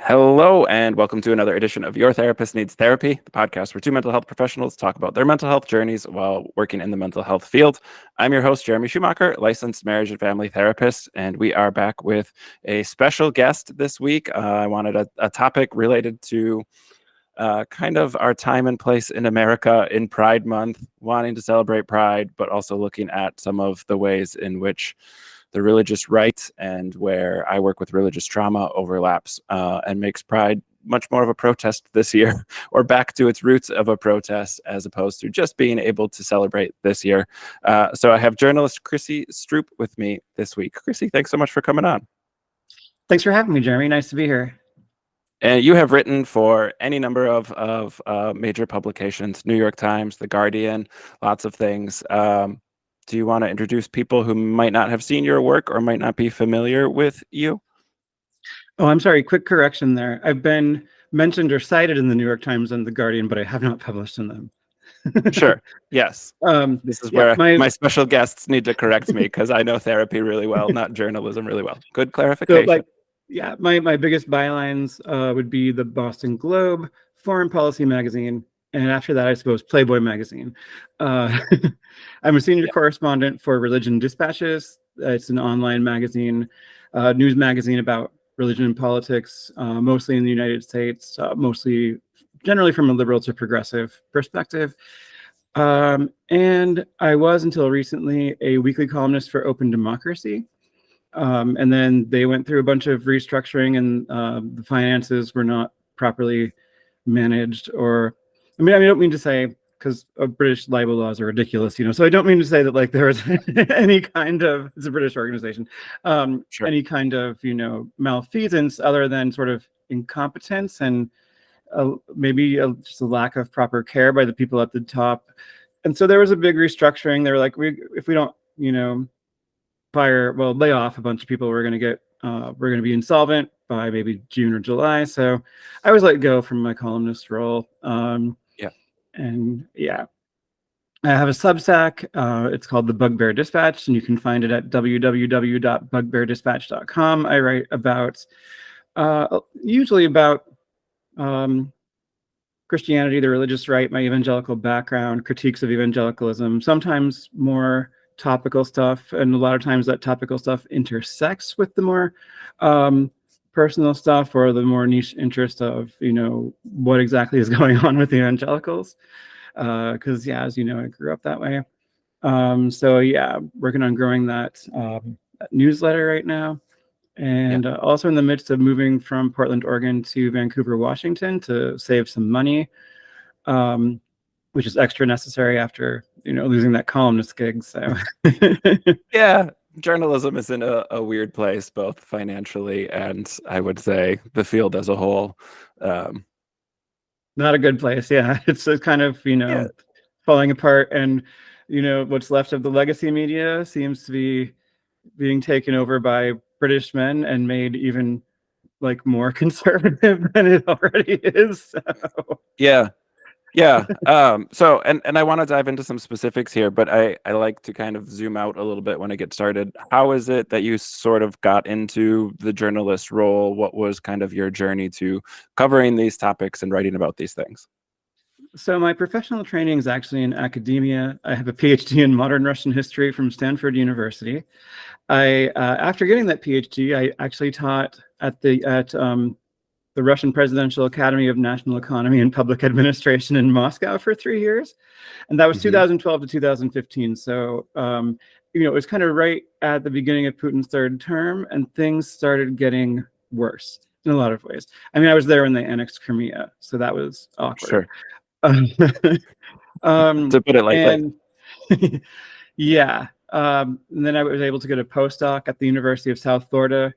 Hello, and welcome to another edition of Your Therapist Needs Therapy, the podcast where two mental health professionals talk about their mental health journeys while working in the mental health field. I'm your host, Jeremy Schumacher, licensed marriage and family therapist, and we are back with a special guest this week. I wanted a topic related to kind of our time and place in America in Pride Month, wanting to celebrate Pride, but also looking at some of the ways in which the religious right and where I work with religious trauma overlaps and makes Pride much more of a protest this year, or back to its roots of a protest as opposed to just being able to celebrate this year. So I have journalist Chrissy Stroop with me this week. Chrissy, thanks so much for coming on. Thanks for having me, Jeremy. Nice to be here. And you have written for any number of major publications, New York Times, The Guardian, lots of things. Do you want to introduce people who might not have seen your work or might not be familiar with you? Oh, I'm sorry. Quick correction there. I've been mentioned or cited in the New York Times and The Guardian, but I have not published in them. Sure. Yes. This is where my special guests need to correct me because I know therapy really well, not journalism really well. Good clarification. So, my biggest bylines would be the Boston Globe, Foreign Policy magazine, and after that, I suppose, Playboy magazine. I'm a senior correspondent for Religion Dispatches. It's an online magazine, news magazine about religion and politics, mostly in the United States, mostly generally from a liberal to progressive perspective. And I was, until recently, a weekly columnist for Open Democracy. And then they went through a bunch of restructuring and the finances were not properly managed. Or, I don't mean to say, because British libel laws are ridiculous, so I don't mean to say that like there was any kind of, it's a British organization, Sure. any kind of, malfeasance other than sort of incompetence and maybe just a lack of proper care by the people at the top. And so there was a big restructuring. They were like, if we don't, lay off a bunch of people, we're going to be insolvent by maybe June or July. So I was let go from my columnist role. I have a Substack. It's called The Bugbear Dispatch, and you can find it at www.bugbeardispatch.com. I write about, usually about Christianity, the religious right, my evangelical background, critiques of evangelicalism, sometimes more topical stuff, and a lot of times that topical stuff intersects with the more personal stuff or the more niche interest of what exactly is going on with evangelicals, because as you know, I grew up that way. Working on growing that newsletter right now, and also in the midst of moving from Portland, Oregon to Vancouver, Washington to save some money, which is extra necessary after losing that columnist gig. So yeah, journalism is in a weird place, both financially and I would say the field as a whole. Not a good place. Yeah, it's kind of falling apart, and what's left of the legacy media seems to be being taken over by British men and made even like more conservative than it already is. So. Yeah. So, and I want to dive into some specifics here, but I like to kind of zoom out a little bit when I get started. How is it that you sort of got into the journalist role? What was kind of your journey to covering these topics and writing about these things? So my professional training is actually in academia. I have a PhD in modern Russian history from Stanford University. After getting that PhD, I actually taught at the Russian Presidential Academy of National Economy and Public Administration in Moscow for 3 years. And that was 2012 to 2015. So, it was kind of right at the beginning of Putin's third term, and things started getting worse in a lot of ways. I was there when they annexed Crimea, so that was awkward. Sure. To put it lightly. And then I was able to get a postdoc at the University of South Florida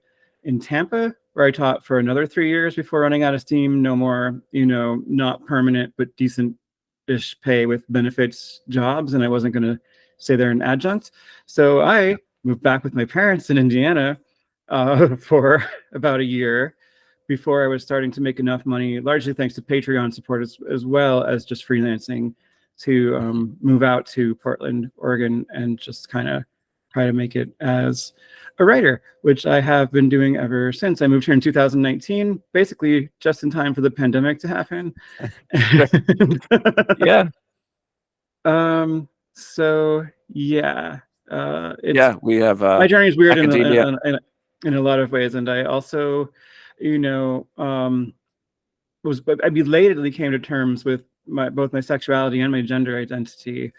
in Tampa, where I taught for another 3 years before running out of steam. No more, not permanent, but decent-ish pay with benefits jobs. And I wasn't going to stay there in adjunct. So I moved back with my parents in Indiana for about a year before I was starting to make enough money, largely thanks to Patreon support as well as just freelancing, to move out to Portland, Oregon, and just kind of try to make it as a writer, which I have been doing ever since. I moved here in 2019, basically just in time for the pandemic to happen. Yeah. So yeah, Yeah, we have my journey is weird academia. in a lot of ways, and I also, you know, I belatedly came to terms with both my sexuality and my gender identity.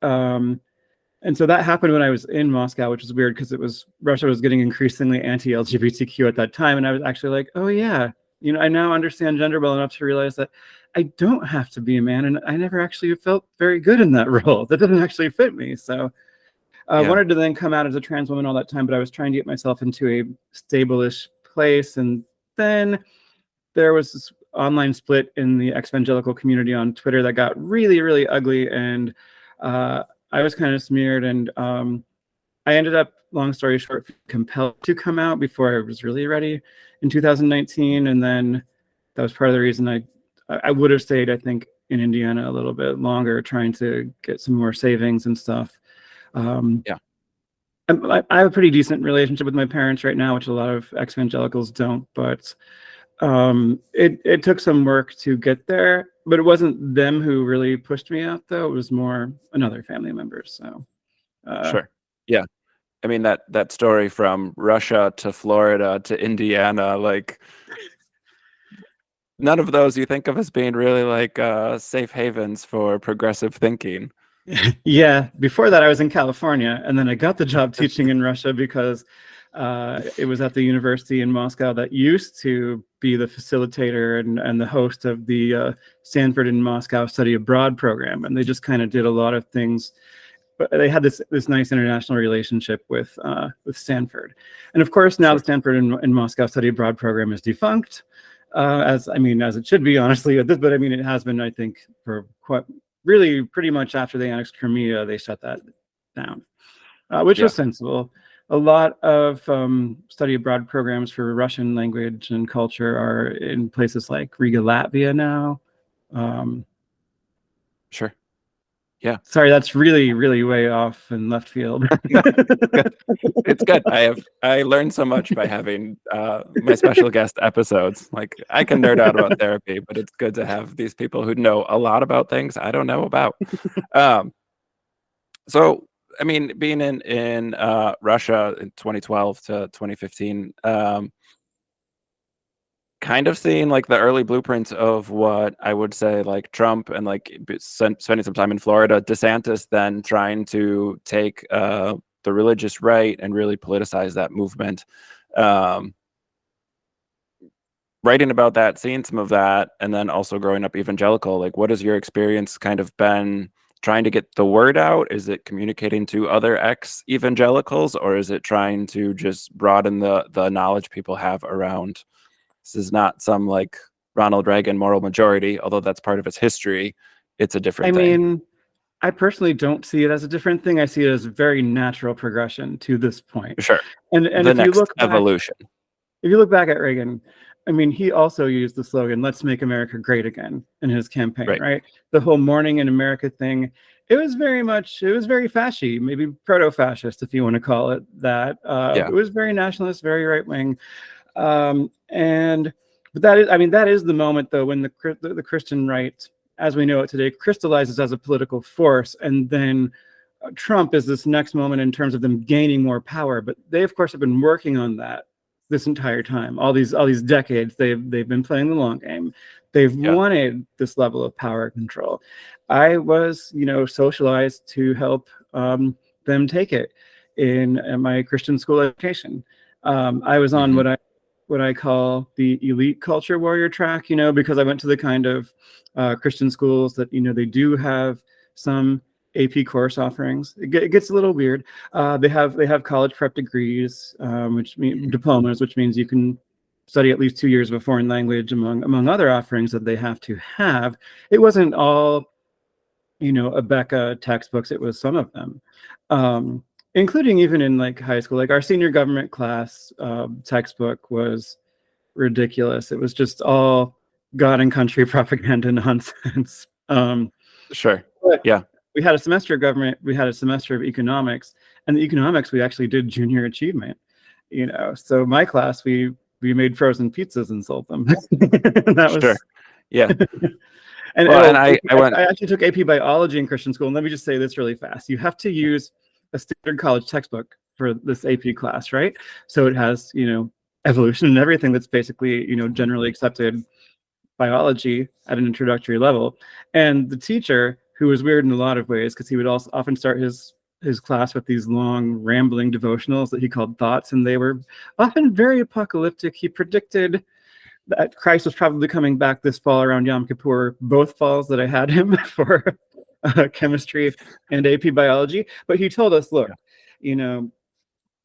And so that happened when I was in Moscow, which is weird because Russia was getting increasingly anti-LGBTQ at that time, and I was actually like, oh yeah, I now understand gender well enough to realize that I don't have to be a man, and I never actually felt very good in that role. That doesn't actually fit me. So I wanted to then come out as a trans woman all that time, but I was trying to get myself into a stable-ish place, and then there was this online split in the evangelical community on Twitter that got really, really ugly, and I was kind of smeared, and I ended up, long story short, compelled to come out before I was really ready in 2019, and then that was part of the reason I would have stayed, I think, in Indiana a little bit longer, trying to get some more savings and stuff. Yeah. I have a pretty decent relationship with my parents right now, which a lot of evangelicals don't, but it took some work to get there, but it wasn't them who really pushed me out, though. It was more another family member. So Sure. Yeah. I mean, that story from Russia to Florida to Indiana, like none of those you think of as being really like safe havens for progressive thinking. yeah, before that I was in California, and then I got the job teaching in Russia because it was at the university in Moscow that used to be the facilitator and the host of the Stanford in Moscow Study Abroad program, and they just kind of did a lot of things. But they had this nice international relationship with Stanford, and of course now the Stanford in Moscow Study Abroad program is defunct, as it should be, honestly. But I mean, it has been, I think, for really pretty much after they annexed Crimea, they shut that down, which was sensible. A lot of study abroad programs for Russian language and culture are in places like Riga, Latvia now. Sure. Yeah. Sorry, that's really, really way off in left field. It's good. I learned so much by having my special guest episodes. Like, I can nerd out about therapy, but it's good to have these people who know a lot about things I don't know about. So, I mean, being in Russia in 2012 to 2015, kind of seeing like the early blueprints of what I would say like Trump and like spending some time in Florida, DeSantis then trying to take the religious right and really politicize that movement. Writing about that, seeing some of that, and then also growing up evangelical, like what has your experience kind of been trying to get the word out? Is it communicating to other ex-evangelicals, or is it trying to just broaden the knowledge people have around this is not some like Ronald Reagan moral majority, although that's part of its history. It's a different thing. I mean, I personally don't see it as a different thing. I see it as a very natural progression to this point. Sure. And the if next you look evolution. If you look back at Reagan, I mean, he also used the slogan, "Let's make America great again" in his campaign, right? The whole Morning in America thing, it was very fascist, maybe proto-fascist, if you want to call it that. It was very nationalist, very right-wing. But that is the moment, though, when the Christian right, as we know it today, crystallizes as a political force, and then Trump is this next moment in terms of them gaining more power. But they, of course, have been working on that this entire time. All these decades, they've been playing the long game. They've wanted this level of power control. I was, socialized to help them take it in my Christian school education. I was on what I call the elite culture warrior track, because I went to the kind of Christian schools that, they do have some AP course offerings. It gets a little weird. They have college prep degrees, which mean diplomas, which means you can study at least 2 years of a foreign language, among other offerings that they have to have. It wasn't all, Abeka textbooks. It was some of them, including even in like high school. Like our senior government class textbook was ridiculous. It was just all God and country propaganda nonsense. Sure. But yeah. we had a semester of government, we had a semester of economics, and the economics we actually did junior achievement. So my class we made frozen pizzas and sold them. That Sure. was Yeah. and Well, and I went. I actually took AP biology in Christian school. And let me just say this really fast: you have to use a standard college textbook for this AP class, right? So it has evolution and everything that's basically generally accepted biology at an introductory level. And the teacher, who was weird in a lot of ways, because he would also often start his class with these long rambling devotionals that he called thoughts, and they were often very apocalyptic. He predicted that Christ was probably coming back this fall around Yom Kippur, both falls that I had him for chemistry and AP biology. But he told us, look,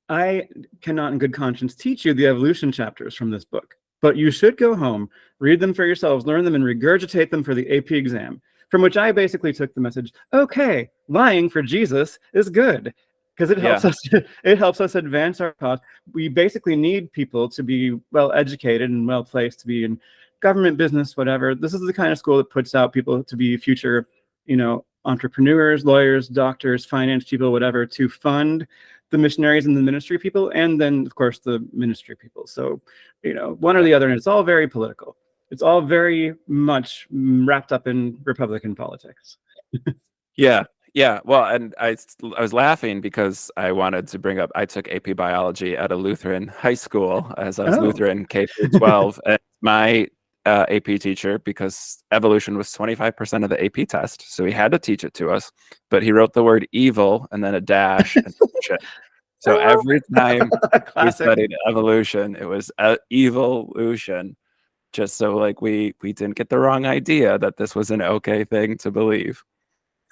I cannot in good conscience teach you the evolution chapters from this book, but you should go home, read them for yourselves, learn them, and regurgitate them for the AP exam. From which I basically took the message, okay, lying for Jesus is good, because it helps us advance our cause. We basically need people to be well educated and well placed to be in government, business, whatever. This is the kind of school that puts out people to be future, entrepreneurs, lawyers, doctors, finance people, whatever, to fund the missionaries and the ministry people, and then of course the ministry people. So, one or the other, and it's all very political. It's all very much wrapped up in Republican politics. Yeah. Yeah. Well, and I was laughing because I wanted to bring up, I took AP biology at a Lutheran high school, as I was Lutheran K through 12. And my AP teacher, because evolution was 25% of the AP test, so he had to teach it to us, but he wrote the word evil and then a dash and shit. So every time we studied evolution, it was evolution, just so like we didn't get the wrong idea that this was an okay thing to believe.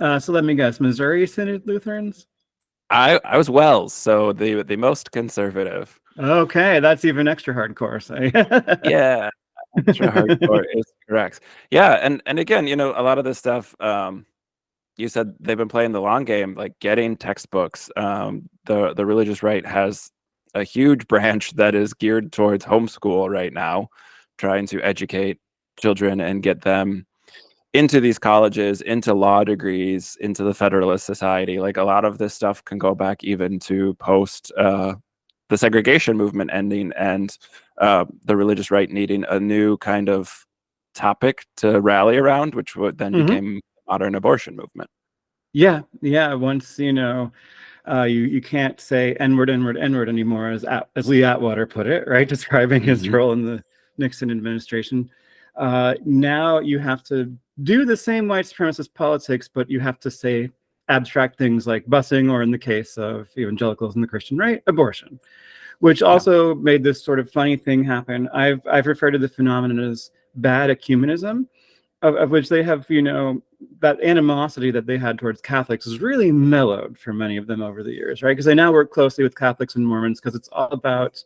So let me guess, Missouri Synod Lutherans? I was Wells, so the most conservative. Okay, that's even extra hardcore. So yeah, extra hardcore is correct. Yeah, and again, a lot of this stuff. You said they've been playing the long game, like getting textbooks. The religious right has a huge branch that is geared towards homeschool right now, trying to educate children and get them into these colleges, into law degrees, into the Federalist Society. Like a lot of this stuff can go back even to post the segregation movement ending and the religious right needing a new kind of topic to rally around, which would then became the modern abortion movement. Yeah. Once you can't say N-word anymore, as Lee Atwater put it, right, describing his role in the Nixon administration. Now you have to do the same white supremacist politics, but you have to say abstract things like busing, or in the case of evangelicals and the Christian right, abortion, which also made this sort of funny thing happen. I've referred to the phenomenon as bad ecumenism, of which they have, that animosity that they had towards Catholics is really mellowed for many of them over the years, right? Because they now work closely with Catholics and Mormons, because it's all about,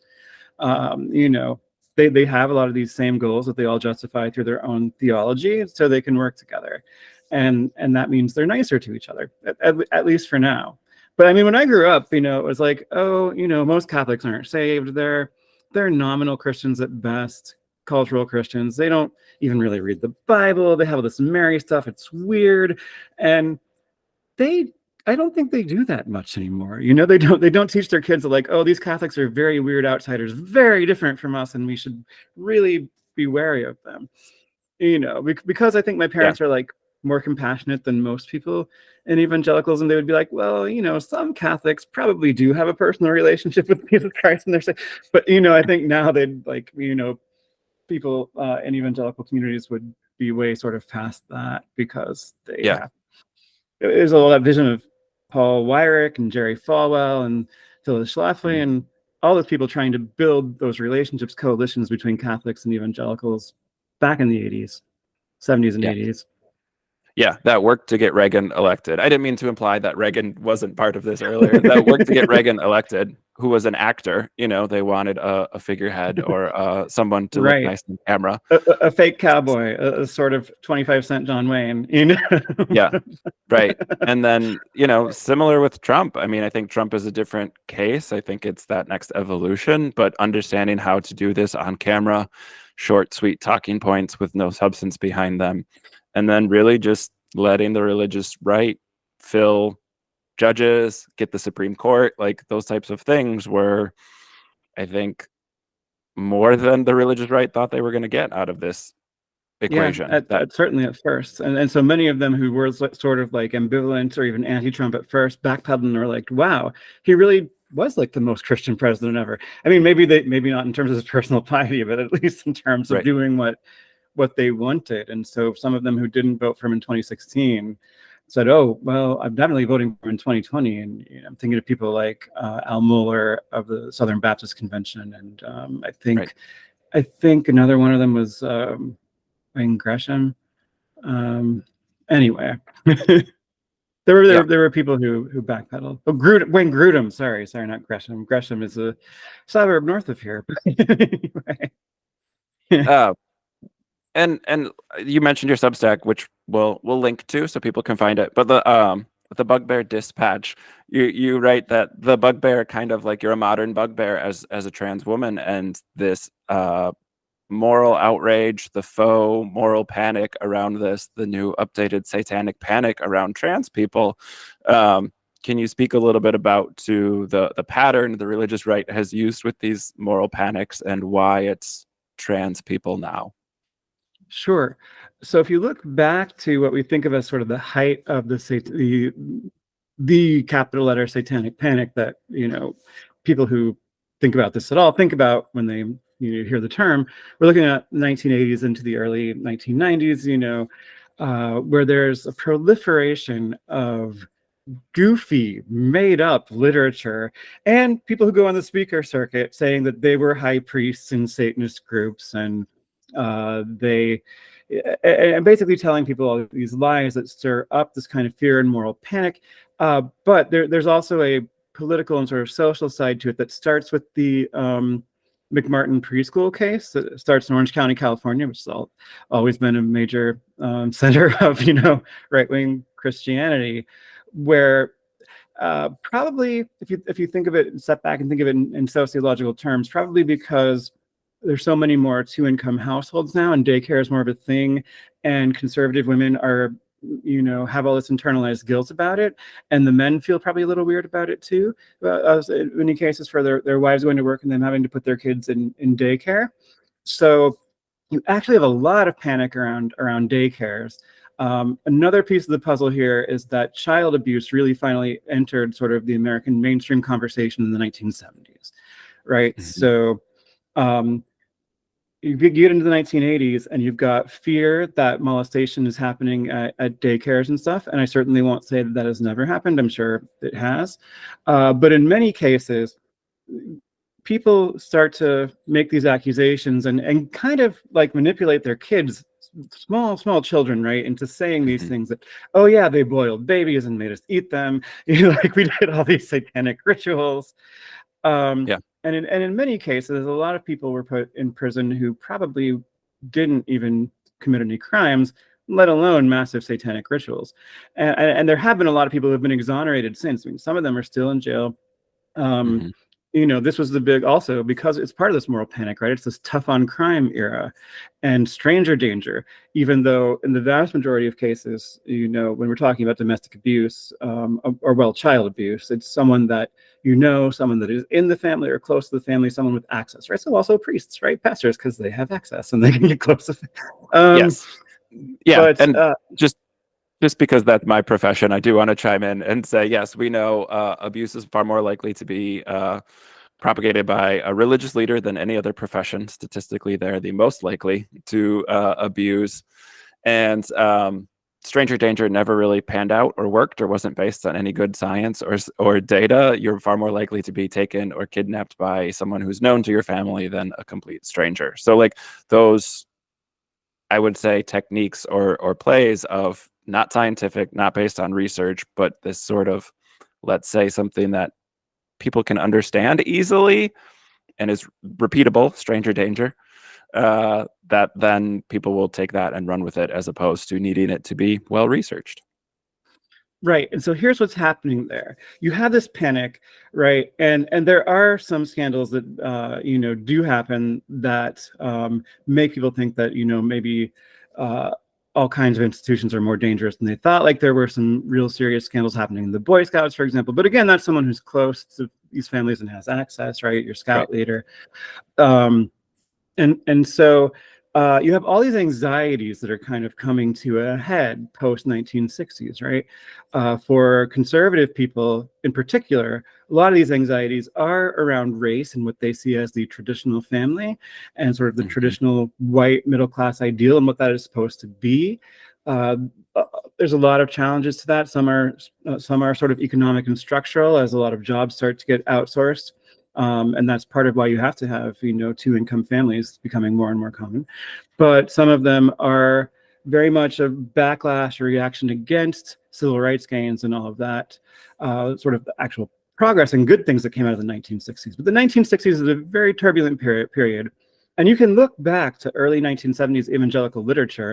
they have a lot of these same goals that they all justify through their own theology, so they can work together, and that means they're nicer to each other, at least for now. But I mean, when I grew up, it was like, most Catholics aren't saved. They're nominal Christians at best, cultural Christians. They don't even really read the Bible. They have all this Mary stuff. It's weird, and I don't think they do that much anymore. They don't teach their kids that, like, oh, these Catholics are very weird outsiders, very different from us, and we should really be wary of them. Because I think my parents are like more compassionate than most people in evangelicals, and they would be like, well, some Catholics probably do have a personal relationship with Jesus Christ, and they're saying, but I think now they'd like, people in evangelical communities would be way sort of past that, because they have, there's all that vision of Paul Weyrich and Jerry Falwell and Phyllis Schlafly and all those people trying to build those relationships, coalitions between Catholics and evangelicals back in the 80s, 70s and 80s. Yeah, that worked to get Reagan elected. I didn't mean to imply that Reagan wasn't part of this earlier. That worked to get Reagan elected, who was an actor. They wanted a figurehead or someone to look nice on camera. A fake cowboy, a sort of 25-cent John Wayne. Yeah, right. And then, similar with Trump. I mean, I think Trump is a different case. I think it's that next evolution, but understanding how to do this on camera, short, sweet talking points with no substance behind them. And then really just letting the religious right fill judges, get the Supreme Court, like those types of things were, I think, more than the religious right thought they were going to get out of this equation. Certainly at first, and so many of them who were sort of like ambivalent or even anti-Trump at first backpedaled and were like, "Wow, he really was like the most Christian president ever." I mean, maybe not in terms of his personal piety, but at least in terms of doing what they wanted. And so some of them who didn't vote for him in 2016 said, "Oh, well, I'm definitely voting for him in 2020." And I'm thinking of people like Al Mohler of the Southern Baptist Convention, and I think another one of them was Wayne Gresham. Anyway, there were people who backpedaled. Oh, Wayne Grudem. Sorry, not Gresham. Gresham is a suburb north of here. Anyway. And you mentioned your Substack, which we'll link to so people can find it. But the Bugbear Dispatch, you write that the bugbear, kind of like you're a modern bugbear as a trans woman, and this moral outrage, the faux moral panic around this, the new updated satanic panic around trans people. Can you speak a little bit about the pattern the religious right has used with these moral panics and why it's trans people now? Sure. So if you look back to what we think of as sort of the height of the capital letter satanic panic that people who think about this at all think about when they hear the term, we're looking at 1980s into the early 1990s. Where there's a proliferation of goofy, made up literature and people who go on the speaker circuit saying that they were high priests in Satanist groups, and they and basically telling people all these lies that stir up this kind of fear and moral panic. But there's also a political and sort of social side to it that starts with the McMartin preschool case that starts in Orange County, California, which has always been a major center of right-wing Christianity, where probably if you think of it, step back and think of it in sociological terms, probably because there's so many more two-income households now, and daycare is more of a thing, and conservative women are have all this internalized guilt about it, and the men feel probably a little weird about it too, in many cases, for their wives going to work and them having to put their kids in daycare. So you actually have a lot of panic around daycares. Another piece of the puzzle here is that child abuse really finally entered sort of the American mainstream conversation in the 1970s, right? Mm-hmm. So you get into the 1980s and you've got fear that molestation is happening at daycares and stuff. And I certainly won't say that has never happened. I'm sure it has. But in many cases, people start to make these accusations and kind of like manipulate their kids, small children, right, into saying these things that, oh yeah, they boiled babies and made us eat them. Like we did all these satanic rituals. And in many cases, a lot of people were put in prison who probably didn't even commit any crimes, let alone massive satanic rituals. And there have been a lot of people who have been exonerated since. I mean, some of them are still in jail. This was the big, also because it's part of this moral panic, right? It's this tough on crime era and stranger danger, even though in the vast majority of cases, when we're talking about domestic abuse or child abuse, it's someone that someone that is in the family or close to the family, someone with access, right? So also priests, right? Pastors, because they have access and they can get close to yes. Yeah. But, and just because that's my profession, I do want to chime in and say, yes, we know abuse is far more likely to be propagated by a religious leader than any other profession. Statistically, they're the most likely to abuse. And stranger danger never really panned out or worked or wasn't based on any good science or data. You're far more likely to be taken or kidnapped by someone who's known to your family than a complete stranger. So like those, I would say, techniques or plays of not scientific, not based on research, but this sort of, let's say, something that people can understand easily and is repeatable, stranger danger, that then people will take that and run with it as opposed to needing it to be well researched. Right. And so here's what's happening there. You have this panic, right? And there are some scandals that, do happen that make people think that, maybe all kinds of institutions are more dangerous than they thought. Like there were some real serious scandals happening in the Boy Scouts, for example. But again, that's someone who's close to these families and has access, right? Your scout leader. And so you have all these anxieties that are kind of coming to a head post 1960s, right? For conservative people in particular, a lot of these anxieties are around race and what they see as the traditional family and sort of the traditional white middle class ideal and what that is supposed to be. There's a lot of challenges to that. Some are sort of economic and structural, as a lot of jobs start to get outsourced. And that's part of why you have to have, two-income families becoming more and more common. But some of them are very much a backlash or reaction against civil rights gains and all of that, sort of actual progress and good things that came out of the 1960s. But the 1960s is a very turbulent period. And you can look back to early 1970s evangelical literature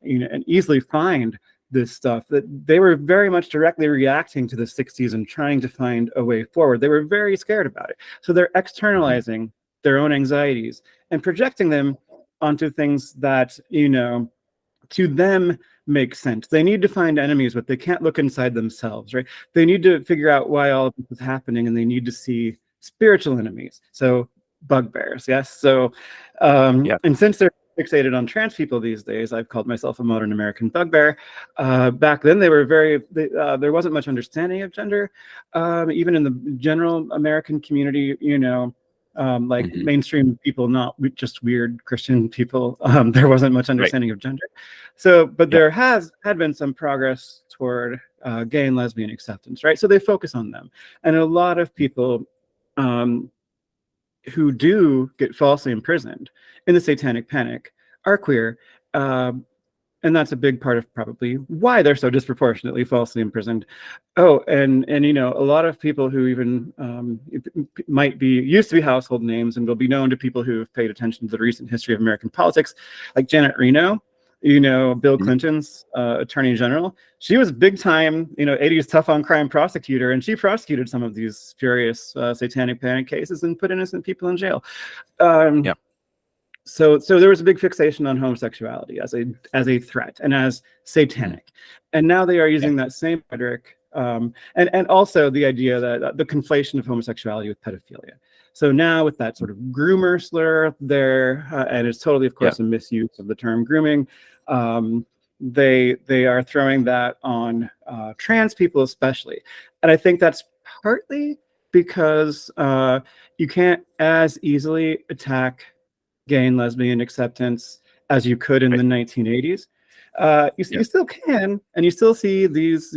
and easily find this stuff, that they were very much directly reacting to the 60s and trying to find a way forward. They were very scared about it. So they're externalizing their own anxieties and projecting them onto things that, to them make sense. They need to find enemies, but they can't look inside themselves, right? They need to figure out why all of this is happening, and they need to see spiritual enemies. So bugbears, yes? So, and since they're fixated on trans people these days, I've called myself a modern American bugbear. Back then, they were there wasn't much understanding of gender, even in the general American community. Mainstream people, not just weird Christian people. There wasn't much understanding of gender. So, but there had been some progress toward gay and lesbian acceptance, right? So they focus on them, and a lot of people who do get falsely imprisoned in the Satanic Panic are queer. And that's a big part of probably why they're so disproportionately falsely imprisoned. Oh, and a lot of people who even used to be household names and will be known to people who have paid attention to the recent history of American politics, like Janet Reno, Bill Clinton's attorney general. She was big time, 80s tough on crime prosecutor, and she prosecuted some of these furious Satanic Panic cases and put innocent people in jail. So there was a big fixation on homosexuality as a threat and as satanic, and now they are using that same rhetoric, and also the idea that the conflation of homosexuality with pedophilia. So now with that sort of groomer slur there, and it's totally, of course, a misuse of the term grooming. They are throwing that on trans people especially, and I think that's partly because you can't as easily attack gay and lesbian acceptance as you could in the 1980s. You still can, and you still see these,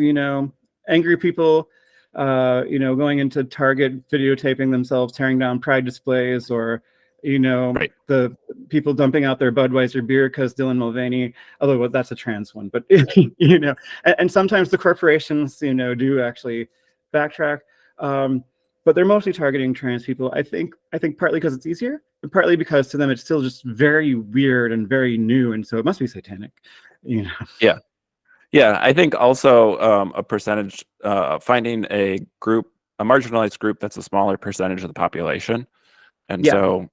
angry people, going into Target, videotaping themselves, tearing down pride displays, or, the people dumping out their Budweiser beer because Dylan Mulvaney, although that's a trans one, but, and sometimes the corporations, do actually backtrack. But they're mostly targeting trans people. I think partly because it's easier, but partly because to them it's still just very weird and very new, and so it must be satanic. Yeah. I think also a percentage, finding a marginalized group that's a smaller percentage of the population, and so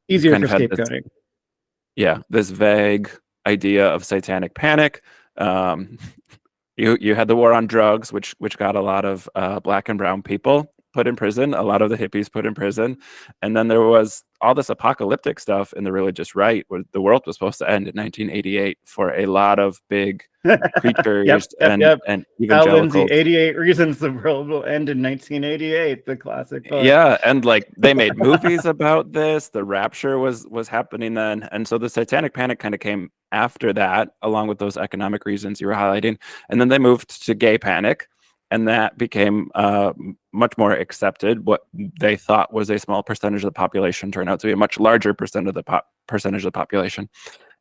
easier kind for of had scapegoating. This vague idea of satanic panic. You had the war on drugs, which got a lot of black and brown people put in prison, a lot of the hippies put in prison, and then there was all this apocalyptic stuff in the religious right, where the world was supposed to end in 1988 for a lot of big preachers and evangelicals. Al Lindsay, 88 Reasons the World Will End in 1988, the classic book. Yeah, and they made movies about this. The rapture was happening then, and so the Satanic Panic kind of came after that, along with those economic reasons you were highlighting, and then they moved to gay panic. And that became much more accepted. What they thought was a small percentage of the population turned out to be a much larger percentage of the population.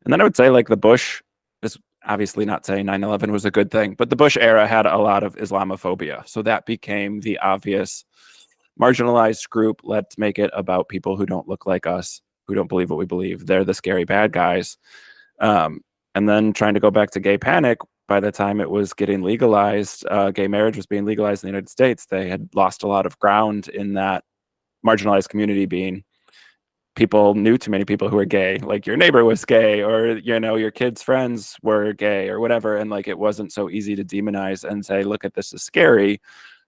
And then I would say, the Bush is obviously not saying 9/11 was a good thing, but the Bush era had a lot of Islamophobia. So that became the obvious marginalized group. Let's make it about people who don't look like us, who don't believe what we believe. They're the scary bad guys. And then trying to go back to gay panic, by the time it was getting legalized, gay marriage was being legalized in the United States. They had lost a lot of ground in that marginalized community being people knew too many people who were gay, like your neighbor was gay, or your kids' friends were gay or whatever, and like it wasn't so easy to demonize and say, look at this is scary.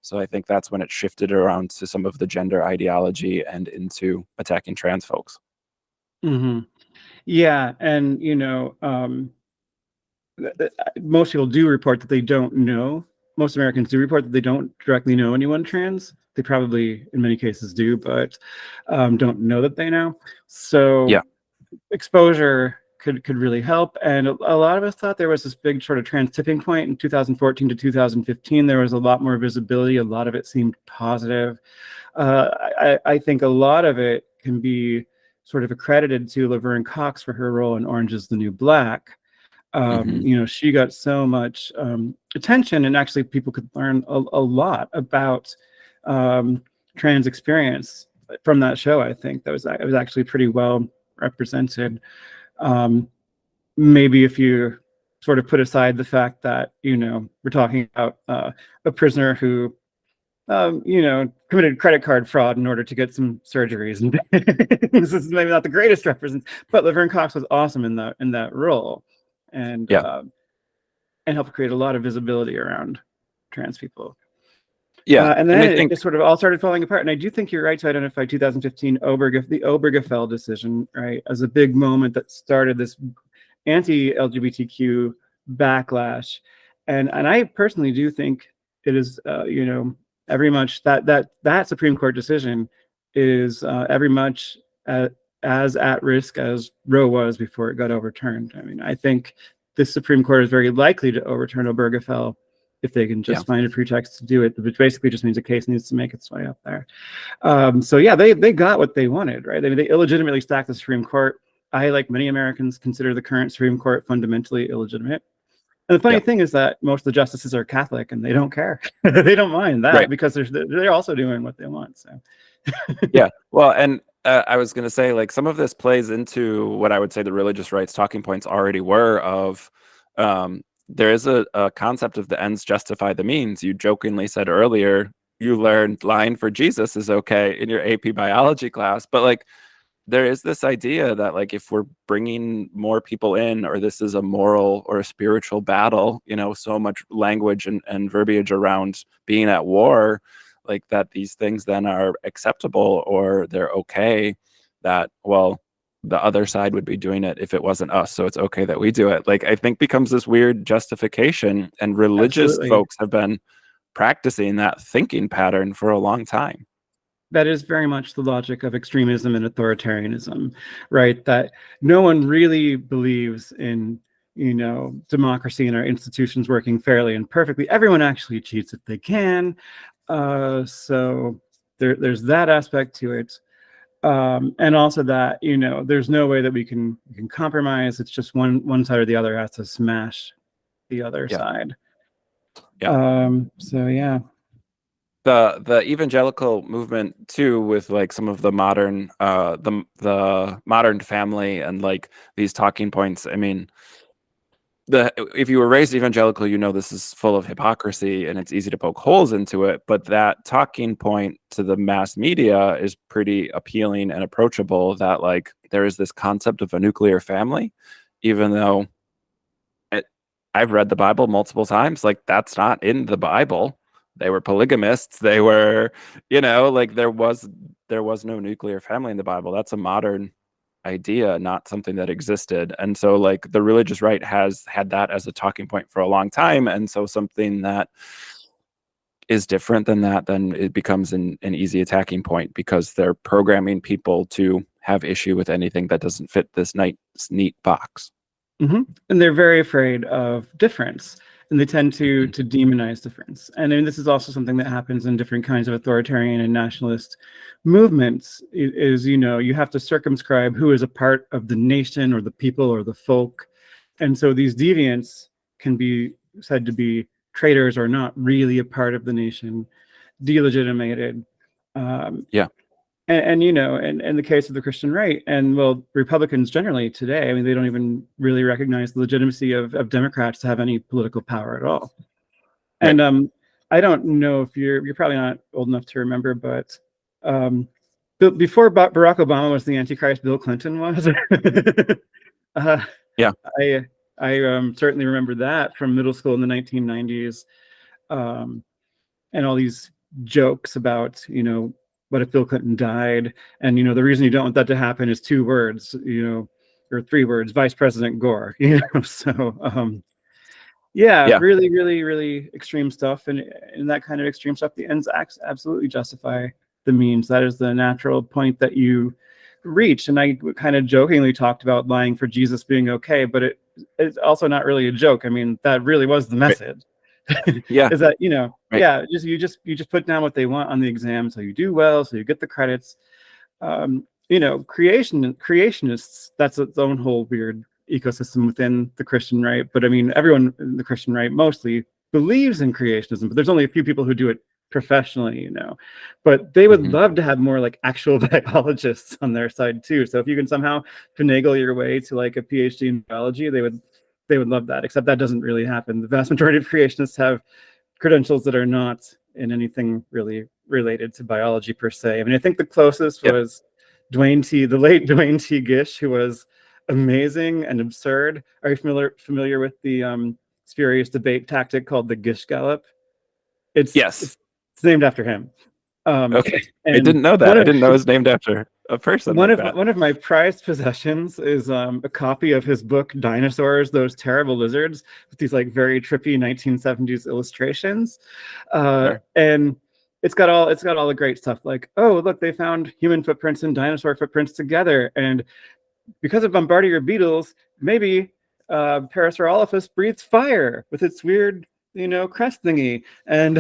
So I think that's when it shifted around to some of the gender ideology and into attacking trans folks. Hmm. Yeah, and most people do report that they don't know. Most Americans do report that they don't directly know anyone trans. They probably, in many cases, do, but don't know that they know. Yeah. So exposure could really help. And a lot of us thought there was this big sort of trans tipping point in 2014 to 2015. There was a lot more visibility. A lot of it seemed positive. I think a lot of it can be sort of accredited to Laverne Cox for her role in Orange is the New Black. Hmm. She got so much attention, and actually people could learn a lot about trans experience from that show. I think it was actually pretty well represented. Um, Maybe if you sort of put aside the fact that we're talking about a prisoner who committed credit card fraud in order to get some surgeries, and this is maybe not the greatest represent, but Laverne Cox was awesome in that role, and Yeah. helped create a lot of visibility around trans people. Yeah. And And I then think, it sort of all started falling apart. And I do think you're right to identify 2015 the Obergefell decision, right, as a big moment that started this anti-LGBTQ backlash. And I personally do think it is, every much that Supreme Court decision is every much as at risk as Roe was before it got overturned. I mean, I think the Supreme Court is very likely to overturn Obergefell if they can yeah. just find a pretext to do it, which basically just means a case needs to make its way up there. So yeah, they got what they wanted, right? I mean, they illegitimately stacked the Supreme Court. I, like many Americans, consider the current Supreme Court fundamentally illegitimate. And the funny Yeah. thing is that most of the justices are Catholic, and they don't care. They don't mind that Right. because they're also doing what they want. So Yeah. Well, and I was going to say, like, some of this plays into what I would say the religious rights talking points already were of, there is a concept of the ends justify the means. You jokingly said earlier, you learned lying for Jesus is okay in your AP biology class, but like, there is this idea that like if we're bringing more people in, or this is a moral or a spiritual battle, so much language and verbiage around being at war, like that these things then are acceptable or they're okay, that, well, the other side would be doing it if it wasn't us, so it's okay that we do it. Like, I think becomes this weird justification, and religious absolutely. folks have been practicing that thinking pattern for a long time. That is very much the logic of extremism and authoritarianism, right? That no one really believes in, democracy and our institutions working fairly and perfectly. Everyone actually cheats if they can. So there's that aspect to it. And also that, there's no way that we can compromise. It's just one side or the other has to smash the other Yeah. side. Yeah. So yeah. The evangelical movement too, with like some of the modern the modern family and like these talking points. I mean, if you were raised evangelical, this is full of hypocrisy and it's easy to poke holes into it, but that talking point to the mass media is pretty appealing and approachable, that like there is this concept of a nuclear family, even though I've read the Bible multiple times. Like, that's not in the Bible. They were polygamists. They were, like there was no nuclear family in the Bible. That's a modern idea, not something that existed. And so like the religious right has had that as a talking point for a long time. And so something that is different than that, then it becomes an easy attacking point, because they're programming people to have issue with anything that doesn't fit this neat box. Mm-hmm. And they're very afraid of difference, and they tend to Mhm. demonize difference. And I mean, this is also something that happens in different kinds of authoritarian and nationalist movements. Is you have to circumscribe who is a part of the nation or the people or the folk, and so these deviants can be said to be traitors or not really a part of the nation, delegitimated. Um, Yeah. and in the case of the Christian right, and well, Republicans generally today, I mean, they don't even really recognize the legitimacy of Democrats to have any political power at all. Right. And I don't know if you're probably not old enough to remember, but before Barack Obama was the Antichrist, Bill Clinton was. uh, Yeah. I certainly remember that from middle school in the 1990s, and all these jokes about, what if Bill Clinton died, and the reason you don't want that to happen is 2 words, or 3 words, Vice President Gore. So yeah, Yeah. really, really, really extreme stuff, and in that kind of extreme stuff, the ends absolutely justify the means. That is the natural point that you reach. And I kind of jokingly talked about lying for Jesus being okay, but it's also not really a joke. I mean, that really was the Right. message. Yeah. Is that Right. yeah, you just put down what they want on the exam, so you do well, so you get the credits. Creationists, that's its own whole weird ecosystem within the Christian right. But I mean, everyone in the Christian right mostly believes in creationism, but there's only a few people who do it professionally, but they would Mhm. love to have more like actual biologists on their side too. So if you can somehow finagle your way to like a PhD in biology, they would love that, except that doesn't really happen. The vast majority of creationists have credentials that are not in anything really related to biology per se. I mean, I think the closest Yeah. was the late Dwayne T. Gish, who was amazing and absurd. Are you familiar with the spurious debate tactic called the Gish Gallop? It's Yes. it's it's named after him. Okay. I And didn't know that. one I of didn't know it was named after a person one like of that. one of my prized possessions is a copy of his book Dinosaurs, Those Terrible Lizards, with these like very trippy 1970s illustrations, Sure. and it's got all the great stuff like, oh look, they found human footprints and dinosaur footprints together, and because of bombardier beetles, maybe Parasaurolophus breathes fire with its weird crest thingy, and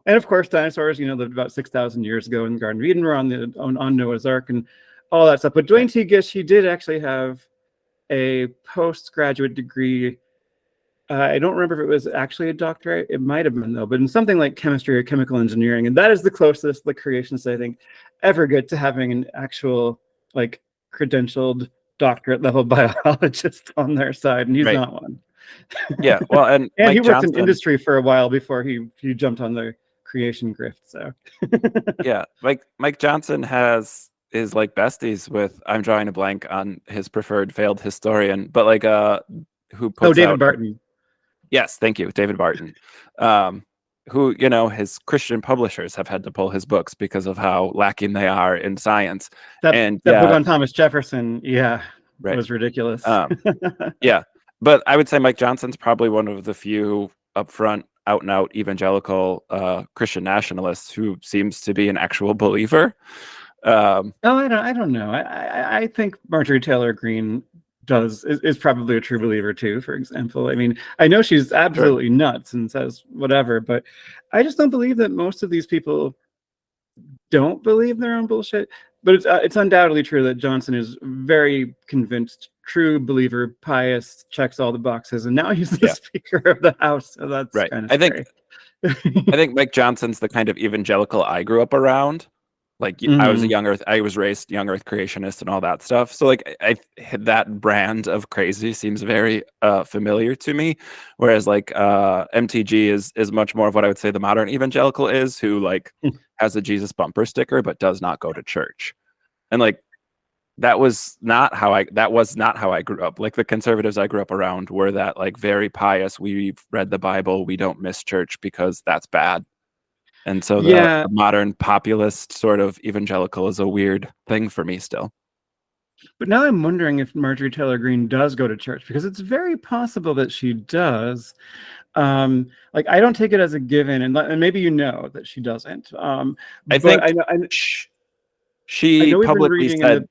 and of course, dinosaurs, lived about 6,000 years ago in the Garden of Eden, were on Noah's Ark and all that stuff. But Right. Dwayne T. Gish, he did actually have a postgraduate degree. I don't remember if it was actually a doctorate. It might have been though, but in something like chemistry or chemical engineering, and that is the closest the creationists I think ever get to having an actual like credentialed doctorate level biologist on their side, and he's Right. not one. Yeah. Well, and And he Mike worked in Johnson. industry for a while before he jumped on the creation grift. So Yeah. Mike Johnson is like besties with, I'm drawing a blank on his preferred failed historian, but like who oh, puts David out Barton. yes, thank you, David Barton. Who, his Christian publishers have had to pull his books because of how lacking they are in science. That And that book yeah, on Thomas Jefferson, yeah, right. was ridiculous. Um, yeah. But I would say Mike Johnson's probably one of the few upfront, out and out evangelical Christian nationalists who seems to be an actual believer. Oh, I don't know. I think Marjorie Taylor Greene is probably a true believer too. For example, I mean, I know she's Sure. absolutely nuts and says whatever, but I just don't believe that most of these people don't believe their own bullshit. But it's undoubtedly true that Johnson is very convinced, true believer, pious, checks all the boxes, and now he's the Yeah. Speaker of the House. So that's Right. kind of I think scary. I think Mike Johnson's the kind of evangelical I grew up around. Like Mhm. I was raised young Earth creationist and all that stuff. So like that brand of crazy seems very familiar to me. Whereas like MTG is much more of what I would say the modern evangelical is, who like has a Jesus bumper sticker but does not go to church. And like that was not how I grew up. Like the conservatives I grew up around were that like very pious, we've read the Bible, we don't miss church because that's bad. And so Yeah, the modern populist sort of evangelical is a weird thing for me still. but now I'm wondering if Marjorie Taylor Greene does go to church, because it's very possible that she does. Like I don't take it as a given, and maybe that she doesn't. I But think I she know we've been publicly reading in the said,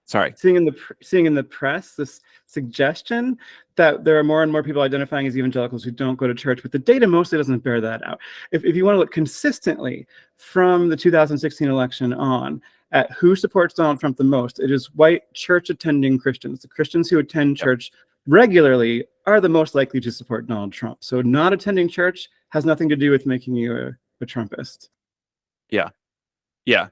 sorry. seeing in the press this suggestion that there are more and more people identifying as evangelicals who don't go to church, but the data mostly doesn't bear that out. If you want to look consistently from the 2016 election on at who supports Donald Trump the most, it is white church attending Christians. The Christians who attend Yep. church regularly are the most likely to support Donald Trump. So not attending church has nothing to do with making you a Trumpist. Yeah. Yeah.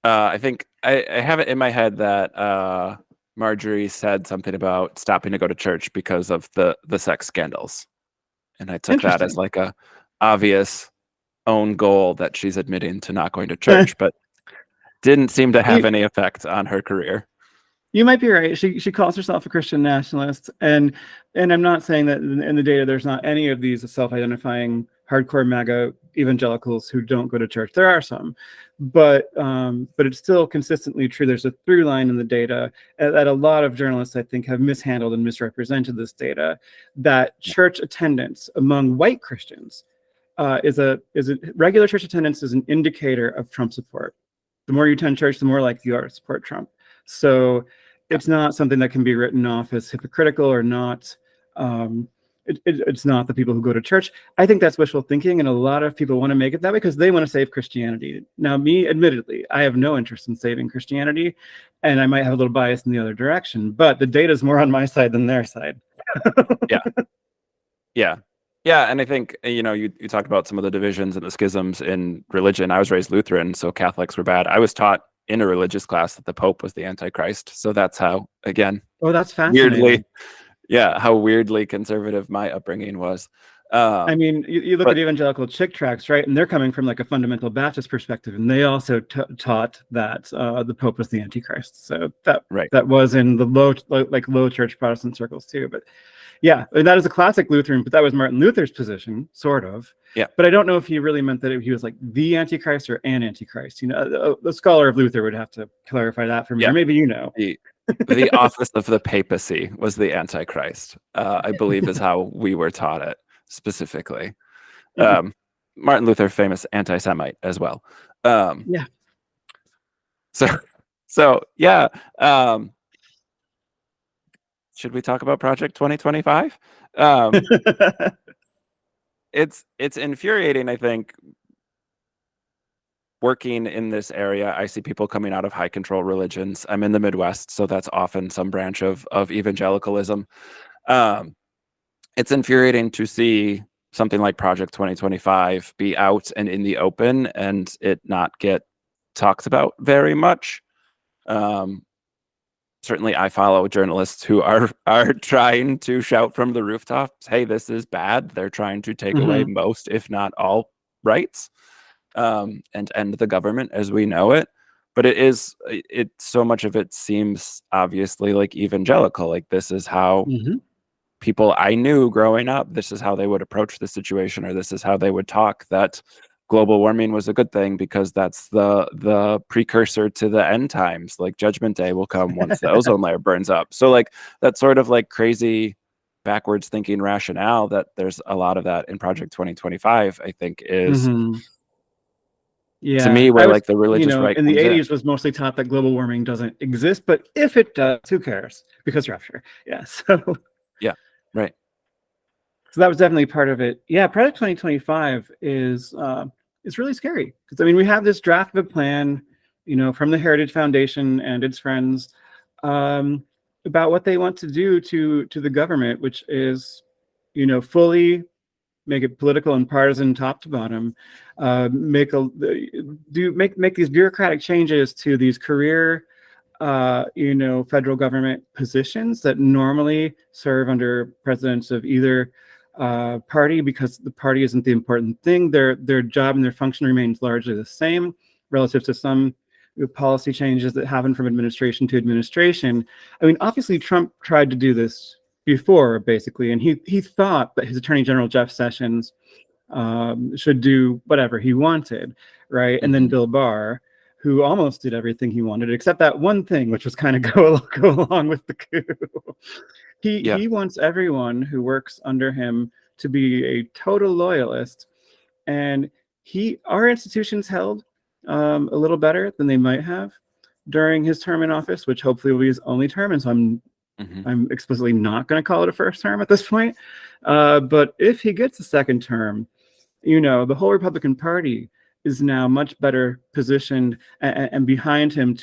I think I have it in my head that Marjorie said something about stopping to go to church because of the sex scandals. And I took that as Interesting. like a obvious own goal that she's admitting to not going to church, but didn't seem to have any effect on her career. You might be right. She calls herself a Christian nationalist, and I'm not saying that in the data there's not any of these self-identifying hardcore MAGA evangelicals who don't go to church. There are some, but it's still consistently true. There's a through line in the data that a lot of journalists, I think, have mishandled and misrepresented this data, that church attendance among white Christians is a regular church attendance is an indicator of Trump support. The more you attend church, the more likely you are to support Trump. So it's not something that can be written off as hypocritical or not. It's not the people who go to church. I think that's wishful thinking, and a lot of people want to make it that way because they want to save Christianity. Now, me, admittedly, I have no interest in saving Christianity, and I might have a little bias in the other direction, but the data is more on my side than their side. Yeah, and I think, you talked about some of the divisions and the schisms in religion. I was raised Lutheran, so Catholics were bad. I was taught in a religious class that the Pope was the Antichrist. So that's how, again, that's fascinating. How weirdly conservative my upbringing was. I mean, you look at evangelical chick tracts, right? And they're coming from like a fundamental Baptist perspective, and they also taught that the Pope was the Antichrist. So that was in the low church Protestant circles too. But yeah, that is a classic Lutheran, but that was Martin Luther's position, sort of. Yeah. But I don't know if he really meant that he was like the Antichrist or an Antichrist. The scholar of Luther would have to clarify that for me, or maybe The office of the papacy was the Antichrist, I believe, is how we were taught it specifically. Martin Luther, famous anti-Semite as well. So yeah. Should we talk about Project 2025? It's infuriating, I think. Working in this area, I see people coming out of high control religions. I'm in the Midwest, so that's often some branch of evangelicalism. It's infuriating to see something like Project 2025 be out and in the open and it not get talked about very much. Certainly I follow journalists who are trying to shout from the rooftops, hey, this is bad. They're trying to take away most, if not all, rights, and end the government as we know it. But so much of it seems obviously like evangelical. Like this is how people I knew growing up, this is how they would approach the situation, or this is how they would talk, that global warming was a good thing because that's the precursor to the end times. Like Judgment Day will come once the ozone layer burns up. So like that sort of like crazy backwards thinking rationale, that there's a lot of that in Project 2025, I think is to me where like the religious right in the 80s was mostly taught that global warming doesn't exist, but if it does, who cares? Because rapture. Yeah. So yeah, right. So that was definitely part of it. Yeah, Project 2025 is it's really scary because I mean we have this draft of a plan, from the Heritage Foundation and its friends, about what they want to do to the government, which is, fully make it political and partisan top to bottom, make these bureaucratic changes to these career federal government positions that normally serve under presidents of either party, because the party isn't the important thing. Their job and their function remains largely the same relative to some policy changes that happen from administration to administration. I mean, obviously Trump tried to do this before, basically, and he thought that his Attorney General Jeff Sessions should do whatever he wanted, right? And then Bill Barr, who almost did everything he wanted except that one thing, which was kind of go along with the coup. He wants everyone who works under him to be a total loyalist, and our institutions held a little better than they might have during his term in office, which hopefully will be his only term. And so I'm explicitly not going to call it a first term at this point. But if he gets a second term, the whole Republican Party is now much better positioned and behind him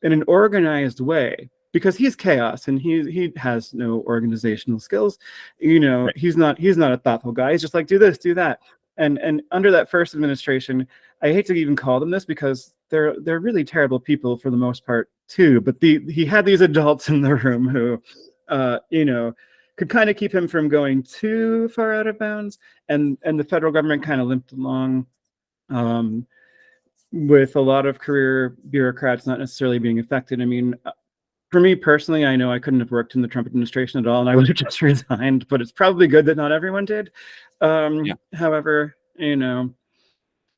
in an organized way, because he's chaos and he has no organizational skills. Right. He's not a thoughtful guy. He's just like, do this, do that. And under that first administration, I hate to even call them this because they're really terrible people for the most part too. But he had these adults in the room who, could kind of keep him from going too far out of bounds, and the federal government kind of limped along with a lot of career bureaucrats not necessarily being affected. I mean, for me personally, I know I couldn't have worked in the Trump administration at all, and I would have just resigned. But it's probably good that not everyone did. Yeah. However,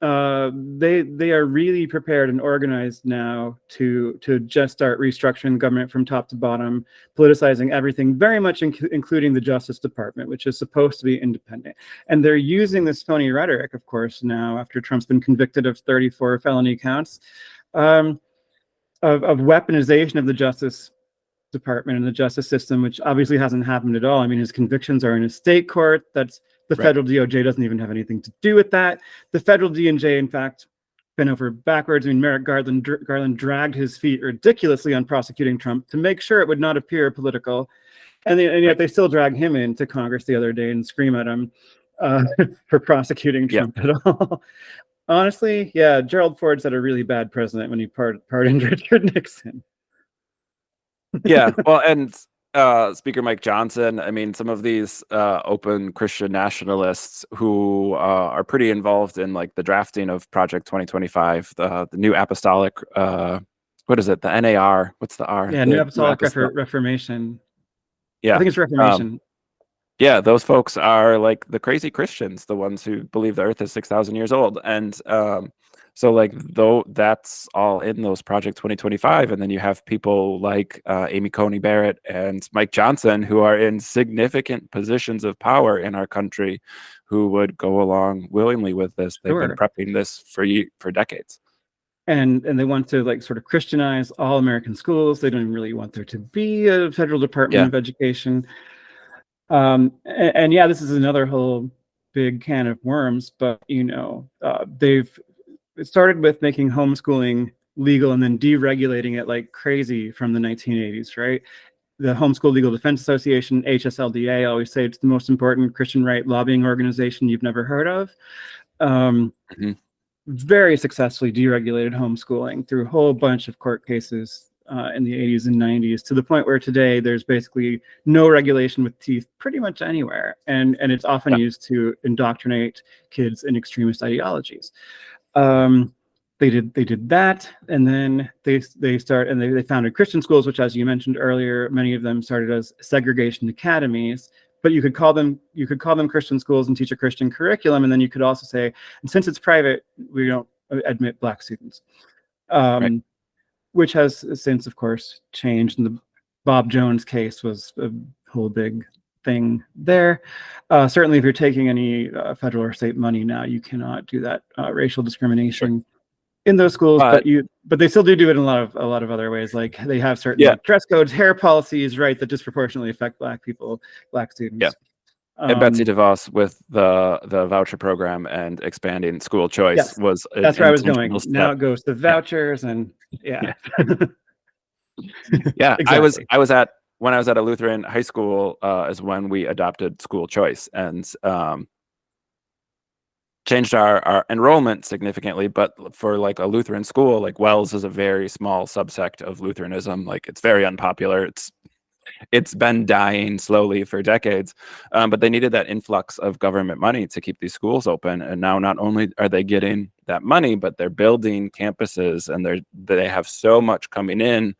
they are really prepared and organized now to just start restructuring government from top to bottom, politicizing everything, very much including the Justice Department, which is supposed to be independent. And they're using this phony rhetoric, of course, now after Trump's been convicted of 34 felony counts, of weaponization of the Justice Department and the justice system, which obviously hasn't happened at all. I mean, his convictions are in a state court. That's the federal DOJ doesn't even have anything to do with that. The federal DNJ, in fact, bent over backwards. I mean, Merrick Garland dragged his feet ridiculously on prosecuting Trump to make sure it would not appear political. And yet they still drag him into Congress the other day and scream at him for prosecuting Trump at all. Honestly, yeah, Gerald Ford said a really bad president when he pardoned Richard Nixon. Yeah, well, and Speaker Mike Johnson, I mean, some of these open Christian nationalists who are pretty involved in like the drafting of Project 2025, the New Apostolic, what is it? The NAR? What's the R? Yeah, the New Apostolic Reformation. Yeah, I think it's Reformation. Yeah, those folks are like the crazy Christians, the ones who believe the Earth is 6,000 years old, and so like though that's all in those Project 2025, and then you have people like Amy Coney Barrett and Mike Johnson who are in significant positions of power in our country, who would go along willingly with this. They've been prepping this for decades. And they want to like sort of Christianize all American schools. They don't even really want there to be a federal Department of Education. And yeah, this is another whole big can of worms, but they've started with making homeschooling legal and then deregulating it like crazy from the 1980s, right? The Homeschool Legal Defense Association, HSLDA, always say it's the most important Christian right lobbying organization you've never heard of. Very successfully deregulated homeschooling through a whole bunch of court cases in the 80s and 90s, to the point where today there's basically no regulation with teeth pretty much anywhere. And it's often used to indoctrinate kids in extremist ideologies. They did that, and then they founded Christian schools, which, as you mentioned earlier, many of them started as segregation academies. But you could call them Christian schools and teach a Christian curriculum, and then you could also say, and since it's private, we don't admit Black students, which has since, of course, changed. And the Bob Jones case was a whole big thing there. Certainly, if you're taking any federal or state money now, you cannot do that racial discrimination in those schools. But they still do it in a lot of other ways. Like they have certain like, dress codes, hair policies, right, that disproportionately affect Black people, Black students. And Betsy DeVos with the voucher program and expanding school choice was that's where I was going. Now it goes to vouchers and exactly. When I was at a Lutheran high school is when we adopted school choice and changed our enrollment significantly. But for like a Lutheran school, like Wells is a very small subsect of Lutheranism. Like it's very unpopular. It's been dying slowly for decades, but they needed that influx of government money to keep these schools open. And now not only are they getting that money, but they're building campuses, and they have so much coming in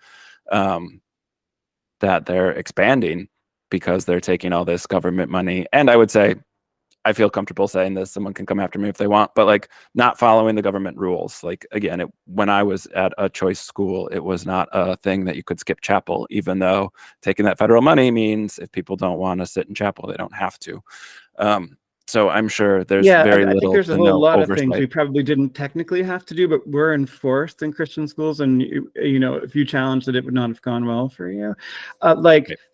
that they're expanding because they're taking all this government money. And I would say, I feel comfortable saying this, someone can come after me if they want, but like not following the government rules. Like again, when I was at a choice school, it was not a thing that you could skip chapel, even though taking that federal money means if people don't want to sit in chapel, they don't have to. So I'm sure there's very little. I think there's a whole lot of things we probably didn't technically have to do, but were enforced in Christian schools. And if you challenged it, it would not have gone well for you. How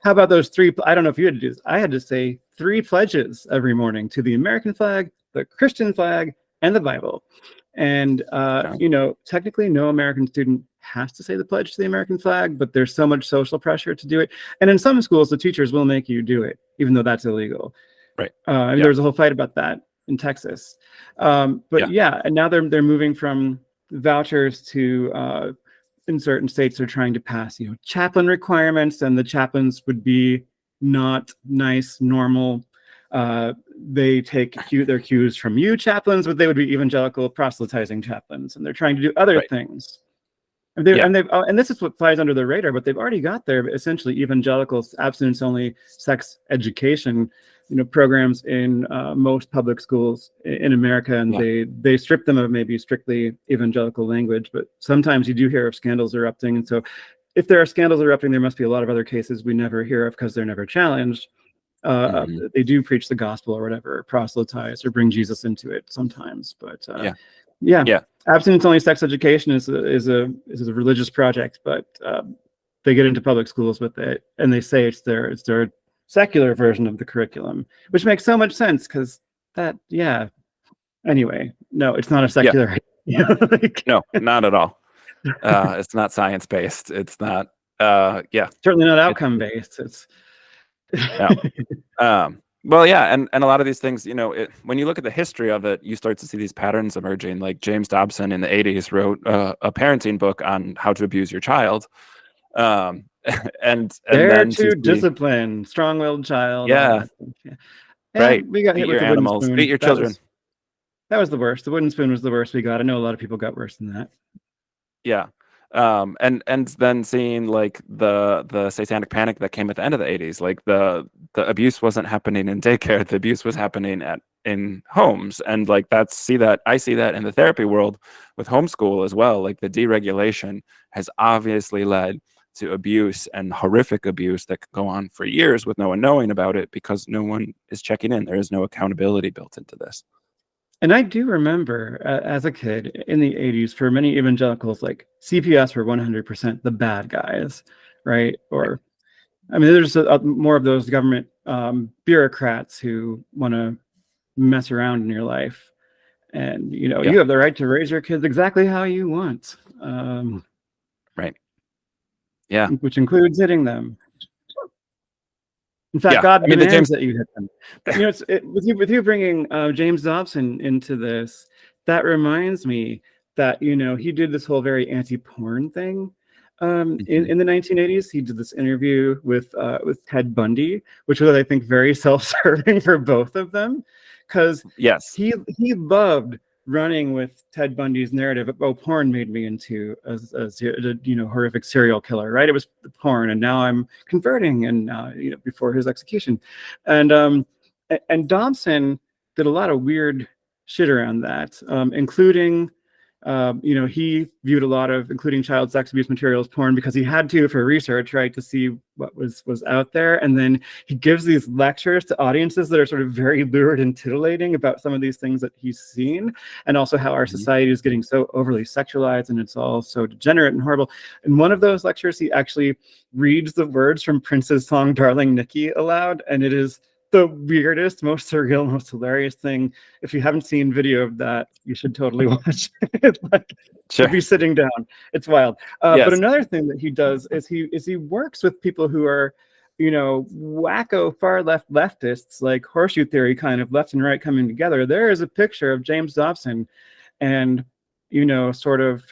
about those three? I don't know if you had to do this. I had to say 3 pledges every morning to the American flag, the Christian flag, and the Bible. And technically, no American student has to say the pledge to the American flag, but there's so much social pressure to do it. And in some schools, the teachers will make you do it, even though that's illegal. Right. There was a whole fight about that in Texas. And now they're moving from vouchers to in certain states they're trying to pass chaplain requirements, and the chaplains would be not nice, normal They take their cues from you chaplains, but they would be evangelical proselytizing chaplains, and they're trying to do other Right. things. And this is what flies under the radar, but they've already got their essentially evangelical abstinence-only sex education, programs in most public schools in America, and they strip them of maybe strictly evangelical language. But sometimes you do hear of scandals erupting, and so if there are scandals erupting, there must be a lot of other cases we never hear of because they're never challenged. They do preach the gospel or whatever, or proselytize or bring Jesus into it sometimes, but yeah. Abstinence-only sex education is a religious project, but they get into public schools with it, and they say it's their secular version of the curriculum, which makes so much sense because Anyway, no, it's not a secular. No, not at all. It's not science-based. It's not. Certainly not outcome-based. It's no. Well, yeah, and a lot of these things, when you look at the history of it, you start to see these patterns emerging. Like James Dobson in the 80s wrote a parenting book on how to abuse your child. And Dare then to discipline strong-willed child. Yeah. Right. We got hit with the wooden spoon. Beat your children. That was the worst. The wooden spoon was the worst we got. I know a lot of people got worse than that. Yeah. And then seeing like the satanic panic that came at the end of the 80s, like the abuse wasn't happening in daycare, the abuse was happening in homes. And like I see that in the therapy world with homeschool as well. Like the deregulation has obviously led to abuse, and horrific abuse that could go on for years with no one knowing about it because no one is checking in. There is no accountability built into this. And I do remember as a kid in the 80s, for many evangelicals, like CPS were 100% the bad guys, right? Or, I mean, there's more of those government bureaucrats who want to mess around in your life. And, you have the right to raise your kids exactly how you want. Right. Yeah. Which includes hitting them. In fact, God demands that you hit them. With you bringing James Dobson into this, that reminds me that he did this whole very anti-porn thing in the 1980s. He did this interview with Ted Bundy, which was, I think, very self-serving for both of them, because he loved running with Ted Bundy's narrative. Oh, porn made me into a horrific serial killer, right? It was the porn, and now I'm converting, and before his execution, and Dobson did a lot of weird shit around that, including. He viewed a lot of, including child sex abuse materials, porn, because he had to for research, right, to see what was out there. And then he gives these lectures to audiences that are sort of very lurid and titillating about some of these things that he's seen, and also how our society is getting so overly sexualized and it's all so degenerate and horrible. In one of those lectures, he actually reads the words from Prince's song "Darling Nikki" aloud, and it is the weirdest, most surreal, most hilarious thing. If you haven't seen video of that, you should totally watch it. Sure. Be sitting down. It's wild. But another thing that he does is he works with people who are, wacko far left leftists, like horseshoe theory kind of left and right coming together. There is a picture of James Dobson and, sort of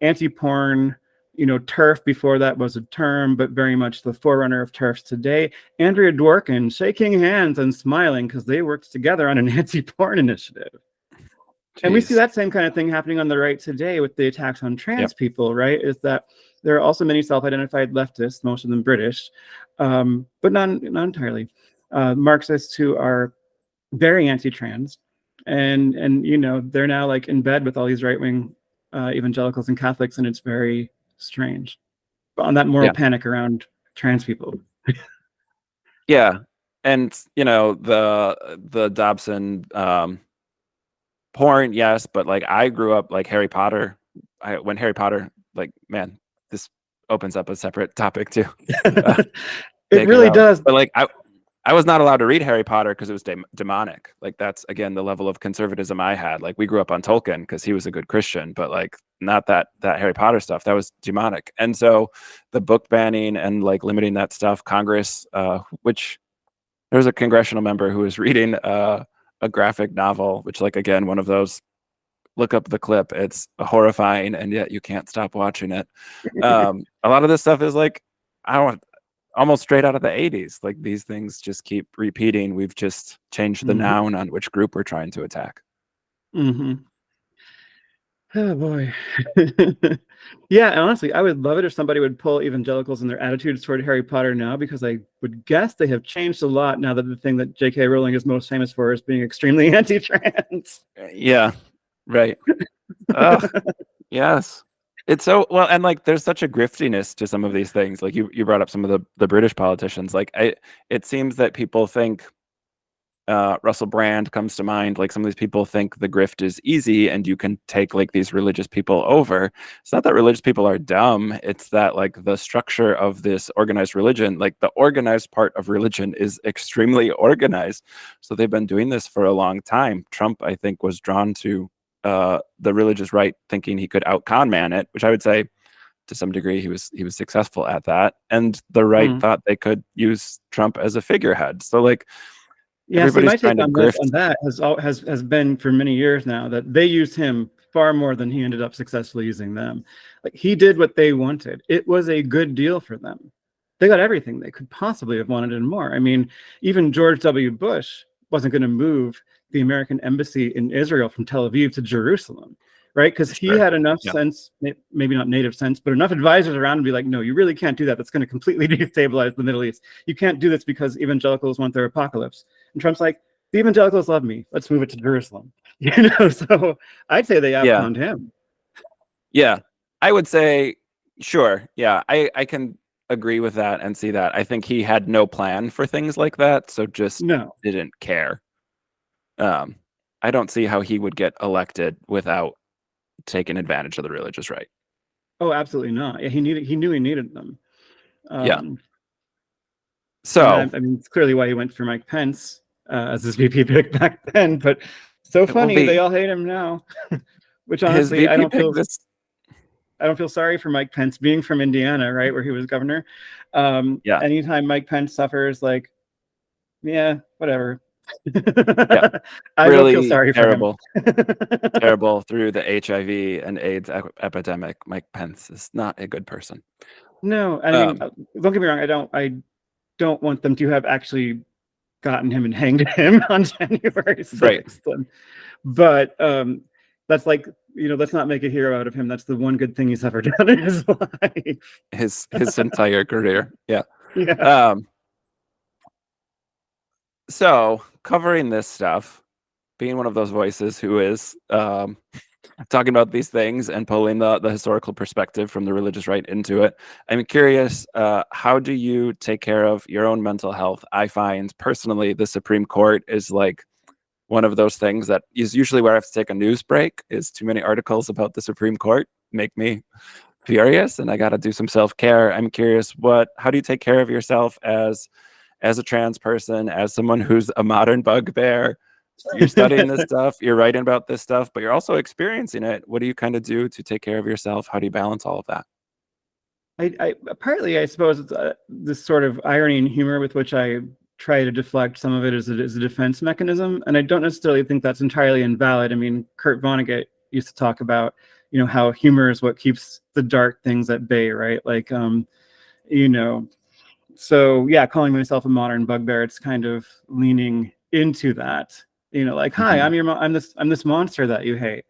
anti-porn, TERF before that was a term, but very much the forerunner of TERFs today. Andrea Dworkin shaking hands and smiling because they worked together on an anti-porn initiative. Jeez. And we see that same kind of thing happening on the right today with the attacks on trans people, right? Is that there are also many self-identified leftists, most of them British, but not entirely, Marxists who are very anti-trans. And they're now like in bed with all these right-wing evangelicals and Catholics, and it's very strange on that moral panic around trans people. And the Dobson porn, yes, but like I grew up like Harry Potter. When Harry Potter, like, man, this opens up a separate topic too. It really does. But like I was not allowed to read Harry Potter because it was demonic. Like that's again the level of conservatism I had. Like we grew up on Tolkien because he was a good Christian, but like not that Harry Potter stuff. That was demonic. And so the book banning and like limiting that stuff, Congress, which there was a congressional member who was reading a graphic novel, which like again one of those. Look up the clip. It's horrifying, and yet you can't stop watching it. A lot of this stuff is like I don't. almost straight out of the 80s. Like these things just keep repeating. We've just changed the noun on which group we're trying to attack. Oh boy. Yeah, and honestly, I would love it if somebody would pull evangelicals and their attitudes toward Harry Potter now, because I would guess they have changed a lot now that the thing that J.K. Rowling is most famous for is being extremely anti-trans. Yeah, right. Oh, yes. It's so well, and like there's such a griftiness to some of these things. Like you brought up some of the British politicians. Like it seems that people think Russell Brand comes to mind. Like some of these people think the grift is easy and you can take like these religious people over. It's not that religious people are dumb. It's that like the structure of this organized religion, like the organized part of religion is extremely organized. So they've been doing this for a long time. Trump, I think, was drawn to the religious right thinking he could out con man it, which I would say to some degree he was successful at that. And the right thought they could use Trump as a figurehead. So like, yeah, see, my take on grift. that has been for many years now that they used him far more than he ended up successfully using them. Like he did what they wanted. It was a good deal for them. They got everything they could possibly have wanted and more. I mean, even George W. Bush wasn't going to move the American embassy in Israel from Tel Aviv to Jerusalem, right? Because he had enough sense, maybe not native sense, but enough advisors around to be like, no, you really can't do that. That's going to completely destabilize the Middle East. You can't do this because evangelicals want their apocalypse. And Trump's like, the evangelicals love me. Let's move it to Jerusalem. So I'd say they outconned him. Yeah, I would say, sure. Yeah, I can agree with that and see that. I think he had no plan for things like that, so just didn't care. I don't see how he would get elected without taking advantage of the religious right. Oh, absolutely not. Yeah, he knew he needed them. Yeah. So I mean, it's clearly why he went for Mike Pence as his VP pick back then. But so funny, they all hate him now. Which honestly, I don't feel sorry for Mike Pence being from Indiana, right, where he was governor. Anytime Mike Pence suffers, like, yeah, whatever. I really don't feel sorry for him. Terrible through the HIV and AIDS epidemic. Mike Pence is not a good person. No, I mean, don't get me wrong. I don't want them to have actually gotten him and hanged him on January 6th. Right. But that's like, let's not make a hero out of him. That's the one good thing he's ever done in his life. His entire career. Yeah. So covering this stuff, being one of those voices who is talking about these things and pulling the historical perspective from the religious right into it, I'm curious, how do you take care of your own mental health? I find personally the Supreme Court is like one of those things that is usually where I have to take a news break. Is too many articles about the Supreme Court make me furious, and I got to do some self-care. I'm curious, how do you take care of yourself as a trans person, as someone who's a modern bugbear? You're studying this stuff, you're writing about this stuff, but you're also experiencing it. What do you kind of do to take care of yourself? How do you balance all of that? I partly, I suppose, it's this sort of irony and humor with which I try to deflect some of it as a defense mechanism. And I don't necessarily think that's entirely invalid. I mean, Kurt Vonnegut used to talk about, how humor is what keeps the dark things at bay, right? Like, so yeah, calling myself a modern bugbear, it's kind of leaning into that, like, hi, I'm this monster that you hate.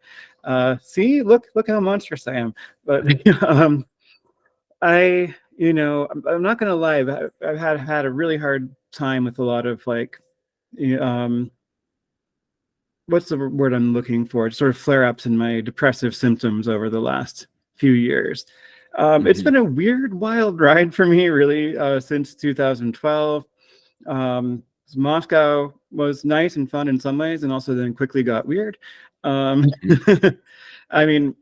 See, look how monstrous I am. But I'm not gonna lie, I've had a really hard time with a lot of like, what's the word I'm looking for? Sort of flare-ups in my depressive symptoms over the last few years. It's been a weird, wild ride for me, really, since 2012. Moscow was nice and fun in some ways, and also then quickly got weird. I mean,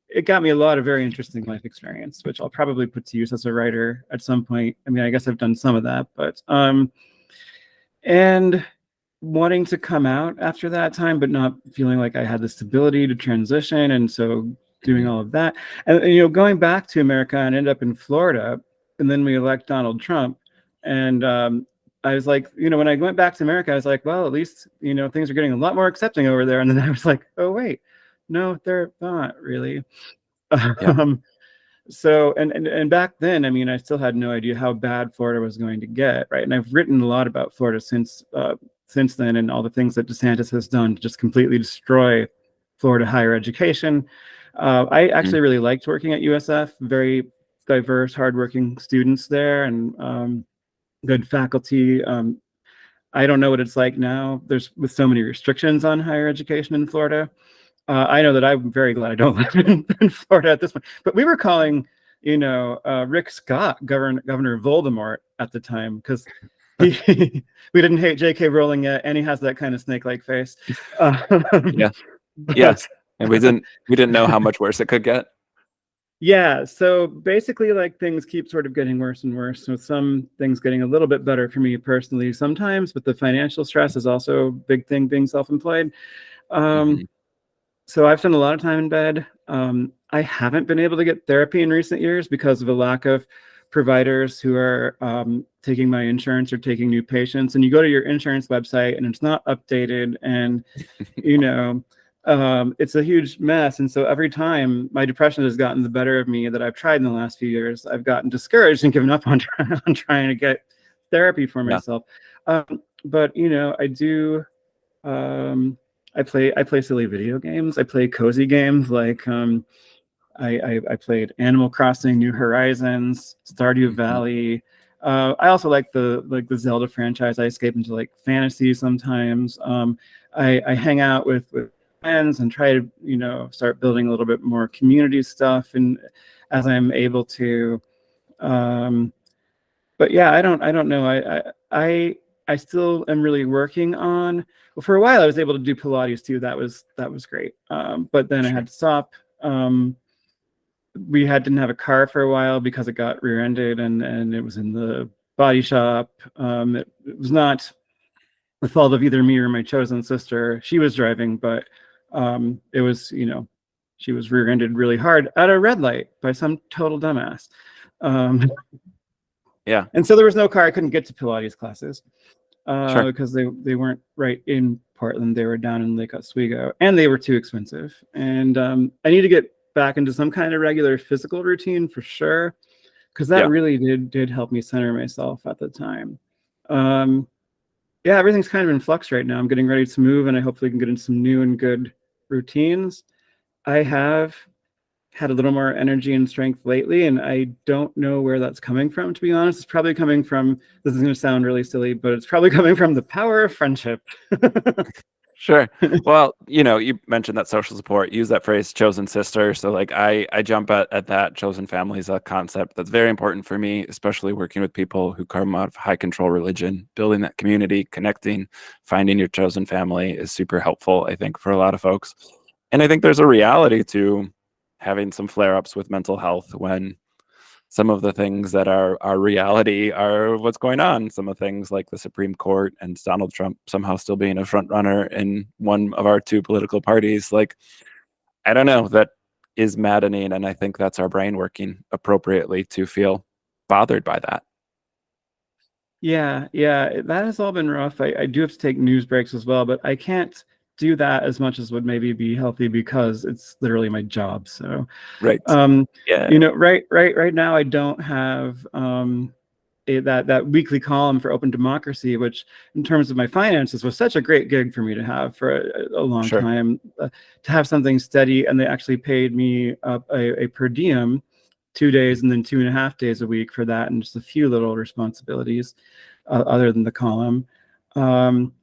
it got me a lot of very interesting life experience, which I'll probably put to use as a writer at some point. I mean, I guess I've done some of that, but and wanting to come out after that time, but not feeling like I had the stability to transition, and so doing all of that, and going back to America and end up in Florida, and then we elect Donald Trump, and I was like, when I went back to America, I was like, well, at least things are getting a lot more accepting over there, and then I was like, oh wait, no, they're not really. So, and back then, I mean, I still had no idea how bad Florida was going to get, right? And I've written a lot about Florida since then, and all the things that DeSantis has done to just completely destroy Florida higher education. I Mhm. actually really liked working at USF. Very diverse, hardworking students there, and good faculty. I don't know what it's like now. There's with so many restrictions on higher education in Florida. I know that I'm very glad I don't live in Florida at this point. But we were calling, Rick Scott Governor Voldemort at the time because he we didn't hate J.K. Rowling yet, and he has that kind of snake-like face. Yeah. Yeah. But And we didn't know how much worse it could get. yeah, so basically, like things keep sort of getting worse and worse. So some things getting a little bit better for me personally sometimes, but the financial stress is also a big thing being self-employed. Um, Mhm. So I've spent a lot of time in bed. I haven't been able to get therapy in recent years because of a lack of providers who are taking my insurance or taking new patients. And you go to your insurance website and it's not updated, and you know, it's a huge mess. And so every time my depression has gotten the better of me that I've tried in the last few years, I've gotten discouraged and given up on on trying to get therapy for Yeah. myself. But I do. I play silly video games. I play cozy games like I played Animal Crossing: New Horizons, Stardew Mhm. Valley. I also like the Zelda franchise. I escape into like fantasy sometimes. I hang out with friends and try to start building a little bit more community stuff, and as I'm able to. Um, but yeah, I don't know. I still am really working on. Well, for a while, I was able to do Pilates too. That was great. But then I Sure. had to stop. Didn't have a car for a while because it got rear-ended, and it was in the body shop. It was not the fault of either me or my chosen sister. She was driving, but it was she was rear-ended really hard at a red light by some total dumbass. Um, Yeah. and so there was no car. I couldn't get to Pilates classes Sure. because they weren't right in Portland. They were down in Lake Oswego, and they were too expensive. And I need to get back into some kind of regular physical routine for sure, because that Yeah. really did help me center myself at the time. Um, yeah, everything's kind of in flux right now. I'm getting ready to move, and I hopefully can get into some new and good routines. I have had a little more energy and strength lately, and I don't know where that's coming from, to be honest. It's probably coming from, this is going to sound really silly, but it's probably coming from the power of friendship. Sure. Well, you mentioned that social support, use that phrase chosen sister. So like I jump at that. Chosen family is a concept that's very important for me, especially working with people who come out of high control religion. Building that community, connecting, finding your chosen family is super helpful, I think, for a lot of folks. And I think there's a reality to having some flare-ups with mental health when some of the things that are our reality are what's going on. Some of the things like the Supreme Court and Donald Trump somehow still being a front runner in one of our two political parties. Like, I don't know, that is maddening. And I think that's our brain working appropriately to feel bothered by that. Yeah, that has all been rough. I do have to take news breaks as well, but I can't do that as much as would maybe be healthy because it's literally my job. So, Right. um, Yeah. right now I don't have that weekly column for Open Democracy, which in terms of my finances was such a great gig for me to have for a long Sure. time, to have something steady. And they actually paid me a per diem, 2 days and then 2.5 days a week for that, and just a few little responsibilities other than the column. Um,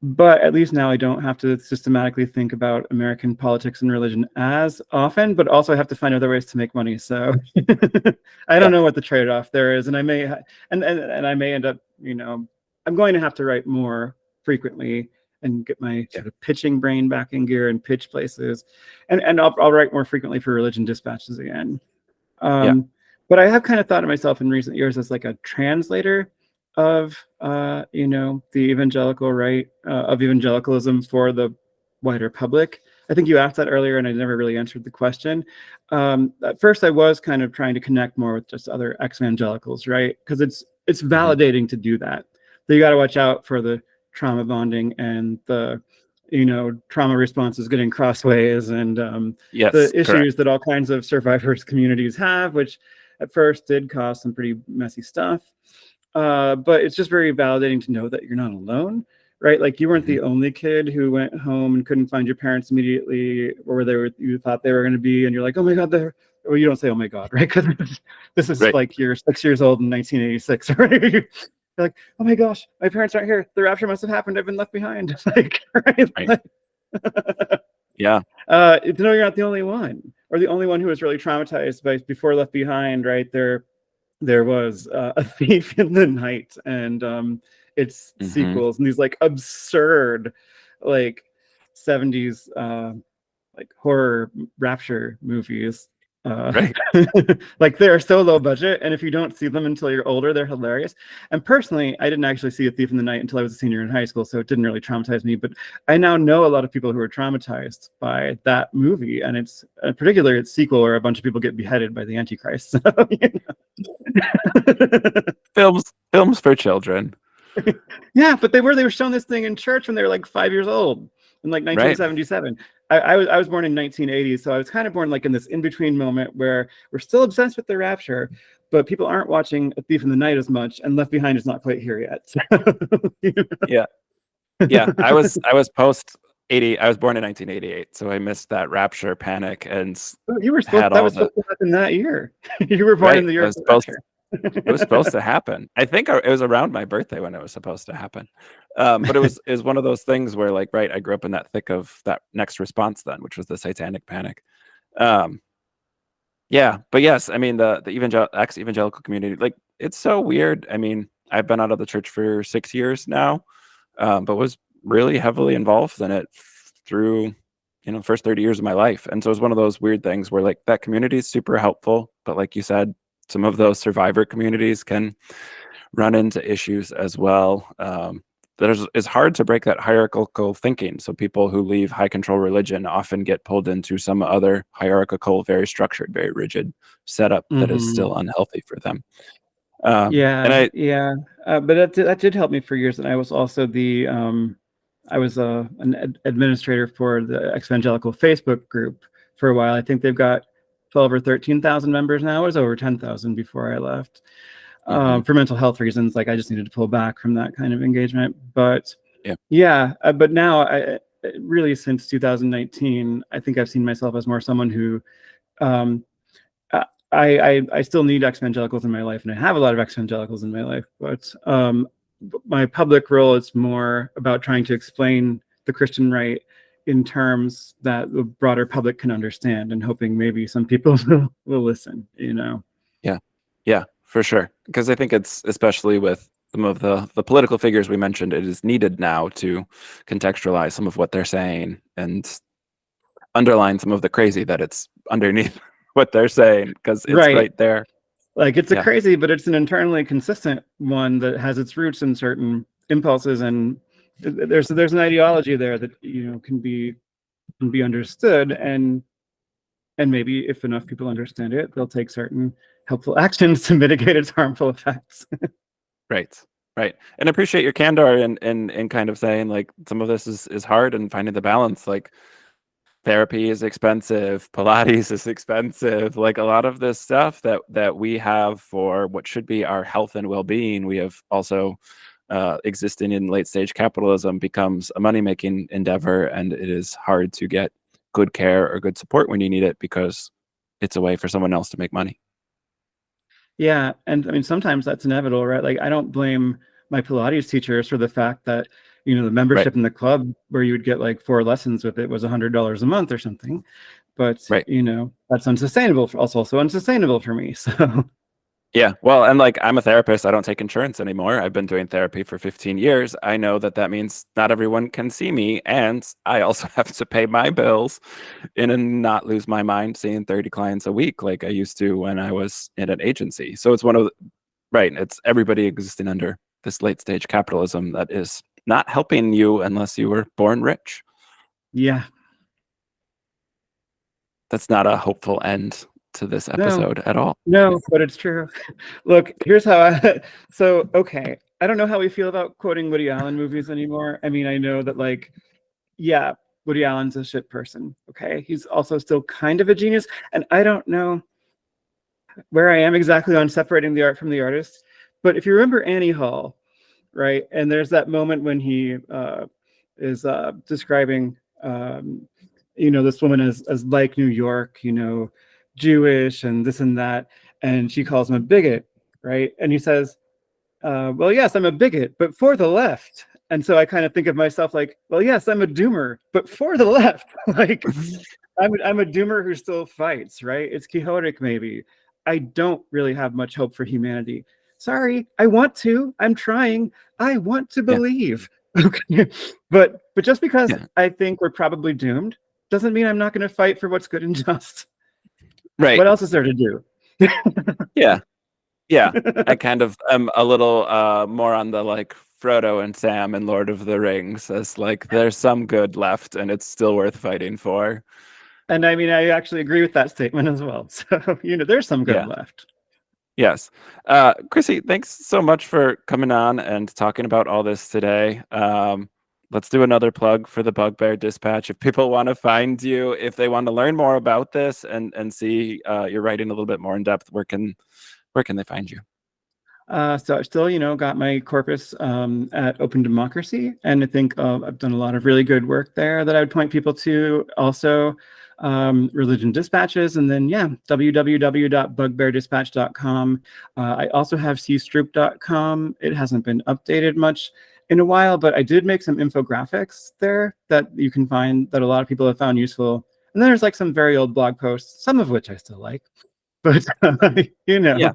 but at least now I don't have to systematically think about American politics and religion as often, but also I have to find other ways to make money. So I Yeah. don't know what the trade-off there is, and I may and I may end up, I'm going to have to write more frequently and get my Yeah. sort of pitching brain back in gear and pitch places, and I'll write more frequently for religion dispatches again. Yeah. Um, but I have kind of thought of myself in recent years as like a translator of, the evangelical right, of evangelicalism for the wider public. I think you asked that earlier, and I never really answered the question. At first, I was kind of trying to connect more with just other ex-evangelicals, right? Because it's Mhm. validating to do that. So you got to watch out for the trauma bonding and the trauma responses getting crossways, and Yes, the issues correct. that all kinds of survivors communities have, which at first did cause some pretty messy stuff. But it's just very validating to know that you're not alone, right? Like, you weren't Mhm. the only kid who went home and couldn't find your parents immediately, or you thought they were going to be, and you're like, oh my God, well, you don't say, oh my God, right? Because this is Right, like you're 6 years old in 1986, right? You're like, oh my gosh, my parents aren't here. The rapture must have happened. I've been left behind. Like, right? right. Like, Yeah, to know you're not the only one, or the only one who was really traumatized by before Left Behind, right? There was a thief in the night, and its hmm sequels, and these like absurd, like 70s like horror rapture movies. right. Like, they're so low budget, and if you don't see them until you're older, they're hilarious. And personally, I didn't actually see A Thief in the Night until I was a senior in high school, so it didn't really traumatize me. But I now know a lot of people who are traumatized by that movie, and it's particularly its sequel, where a bunch of people get beheaded by the Antichrist. So, Films for children, yeah, but they were showing this thing in church when they were like 5 years old in like right? 1977. I was born in 1980, so I was kind of born like in this in between moment where we're still obsessed with the rapture, but people aren't watching A Thief in the Night as much, and Left Behind is not quite here yet. Yeah, yeah. I was post 80. I was born in 1988, so I missed that rapture panic and You were supposed had that all was the supposed to happen that year. You were born in right. the year It of was the supposed rapture. it was supposed to happen. I think it was around my birthday when it was supposed to happen. But it was one of those things where, like, right, I grew up in that thick of that next response then, which was the satanic panic. Um, yeah, but yes, I mean the ex-evangelical community, like, it's so weird. I mean, I've been out of the church for 6 years now, but was really heavily involved in it through, first 30 years of my life. And so it's one of those weird things where, like, that community is super helpful, but like you said, some of those survivor communities can run into issues as well. It's hard to break that hierarchical thinking. So people who leave high control religion often get pulled into some other hierarchical, very structured, very rigid setup that is Hmm. still unhealthy for them. Yeah, And I, yeah. But that did help me for years, and I was also I was an administrator for the evangelical Facebook group for a while. I think they've got 12 or 13,000 members now. It was over 10,000 before I left. mhm, For mental health reasons, like, I just needed to pull back from that kind of engagement. But yeah, yeah, but now really, since 2019, I think I've seen myself as more someone who um, I still need ex-evangelicals in my life, and I have a lot of ex-evangelicals in my life, but my public role is more about trying to explain the Christian right in terms that the broader public can understand, and hoping maybe some people will listen, yeah, yeah, for sure. Because I think it's, especially with some of the political figures we mentioned, it is needed now to contextualize some of what they're saying and underline some of the crazy that it's underneath what they're saying, because it's Right. right there. Like, it's a Yeah, crazy, but it's an internally consistent one that has its roots in certain impulses, and there's an ideology there that can be understood, and maybe if enough people understand it, they'll take certain helpful actions to mitigate its harmful effects. right, right. And I appreciate your candor and kind of saying, like, some of this is hard, and finding the balance. Like, therapy is expensive, Pilates is expensive, like, a lot of this stuff that we have for what should be our health and well-being, we have also, existing in late stage capitalism, becomes a money making endeavor, and it is hard to get good care or good support when you need it, because it's a way for someone else to make money. Yeah, and I mean, sometimes that's inevitable, right? Like, I don't blame my Pilates teachers for the fact that the Right, membership in the club where you would get like 4 lessons with it was $100 a month or something. But right. that's unsustainable. Also unsustainable for me. So Yeah, well, and, like, I'm a therapist. I don't take insurance anymore. I've been doing therapy for 15 years. I know that that means not everyone can see me, and I also have to pay my bills and not lose my mind seeing 30 clients a week like I used to when I was in an agency. So it's one of the, right, it's everybody existing under this late stage capitalism that is not helping you unless you were born rich. yeah, That's not a hopeful end to this no, episode at all. no, but it's true. Look, here's how so, okay. I don't know how we feel about quoting Woody Allen movies anymore. I mean, I know that, like, yeah, Woody Allen's a shit person. Okay, he's also still kind of a genius, and I don't know where I am exactly on separating the art from the artist. But if you remember Annie Hall, right, and there's that moment when he is describing, this woman as like New York, Jewish and this and that, and she calls him a bigot, right? And he says, well, yes, I'm a bigot, but for the left. And so I kind of think of myself like, well, yes, I'm a doomer, but for the left. Like, I'm a doomer who still fights, right? It's quixotic, maybe. I don't really have much hope for humanity. Sorry, I want to. I'm trying. I want to believe. Okay. But just because I think we're probably doomed doesn't mean I'm not going to fight for what's good and just. Right. What else is there to do? Yeah. I kind of am a little more on the like Frodo and Sam in Lord of the Rings, as like there's some good left and it's still worth fighting for. And I mean, I actually agree with that statement as well. So, there's some good left. Yes. Chrissy, thanks so much for coming on and talking about all this today. Let's do another plug for the Bugbear Dispatch. If people want to find you, if they want to learn more about this and see your writing a little bit more in depth, where can they find you? So I've still, got my corpus at Open Democracy, and I think I've done a lot of really good work there that I would point people to. Also, Religion Dispatches, and then www.bugbeardispatch.com. I also have cstroop.com. It hasn't been updated much in a while, but I did make some infographics there that you can find that a lot of people have found useful. And then there's like some very old blog posts, some of which I still like, but Yeah.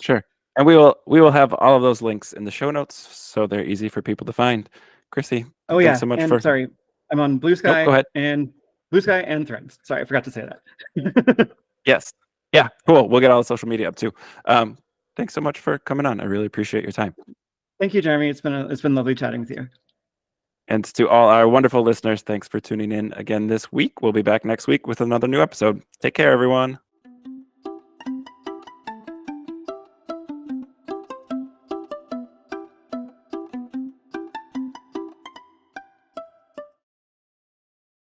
Sure. And we will have all of those links in the show notes, so they're easy for people to find. Chrissy, thanks so much and sorry, I'm on Blue Sky. Nope, go ahead. And Blue Sky and Threads. Sorry, I forgot to say that. Yes. Yeah, cool. We'll get all the social media up too. Thanks so much for coming on. I really appreciate your time. Thank you, Jeremy. It's been lovely chatting with you. And to all our wonderful listeners, thanks for tuning in again this week. We'll be back next week with another new episode. Take care, everyone.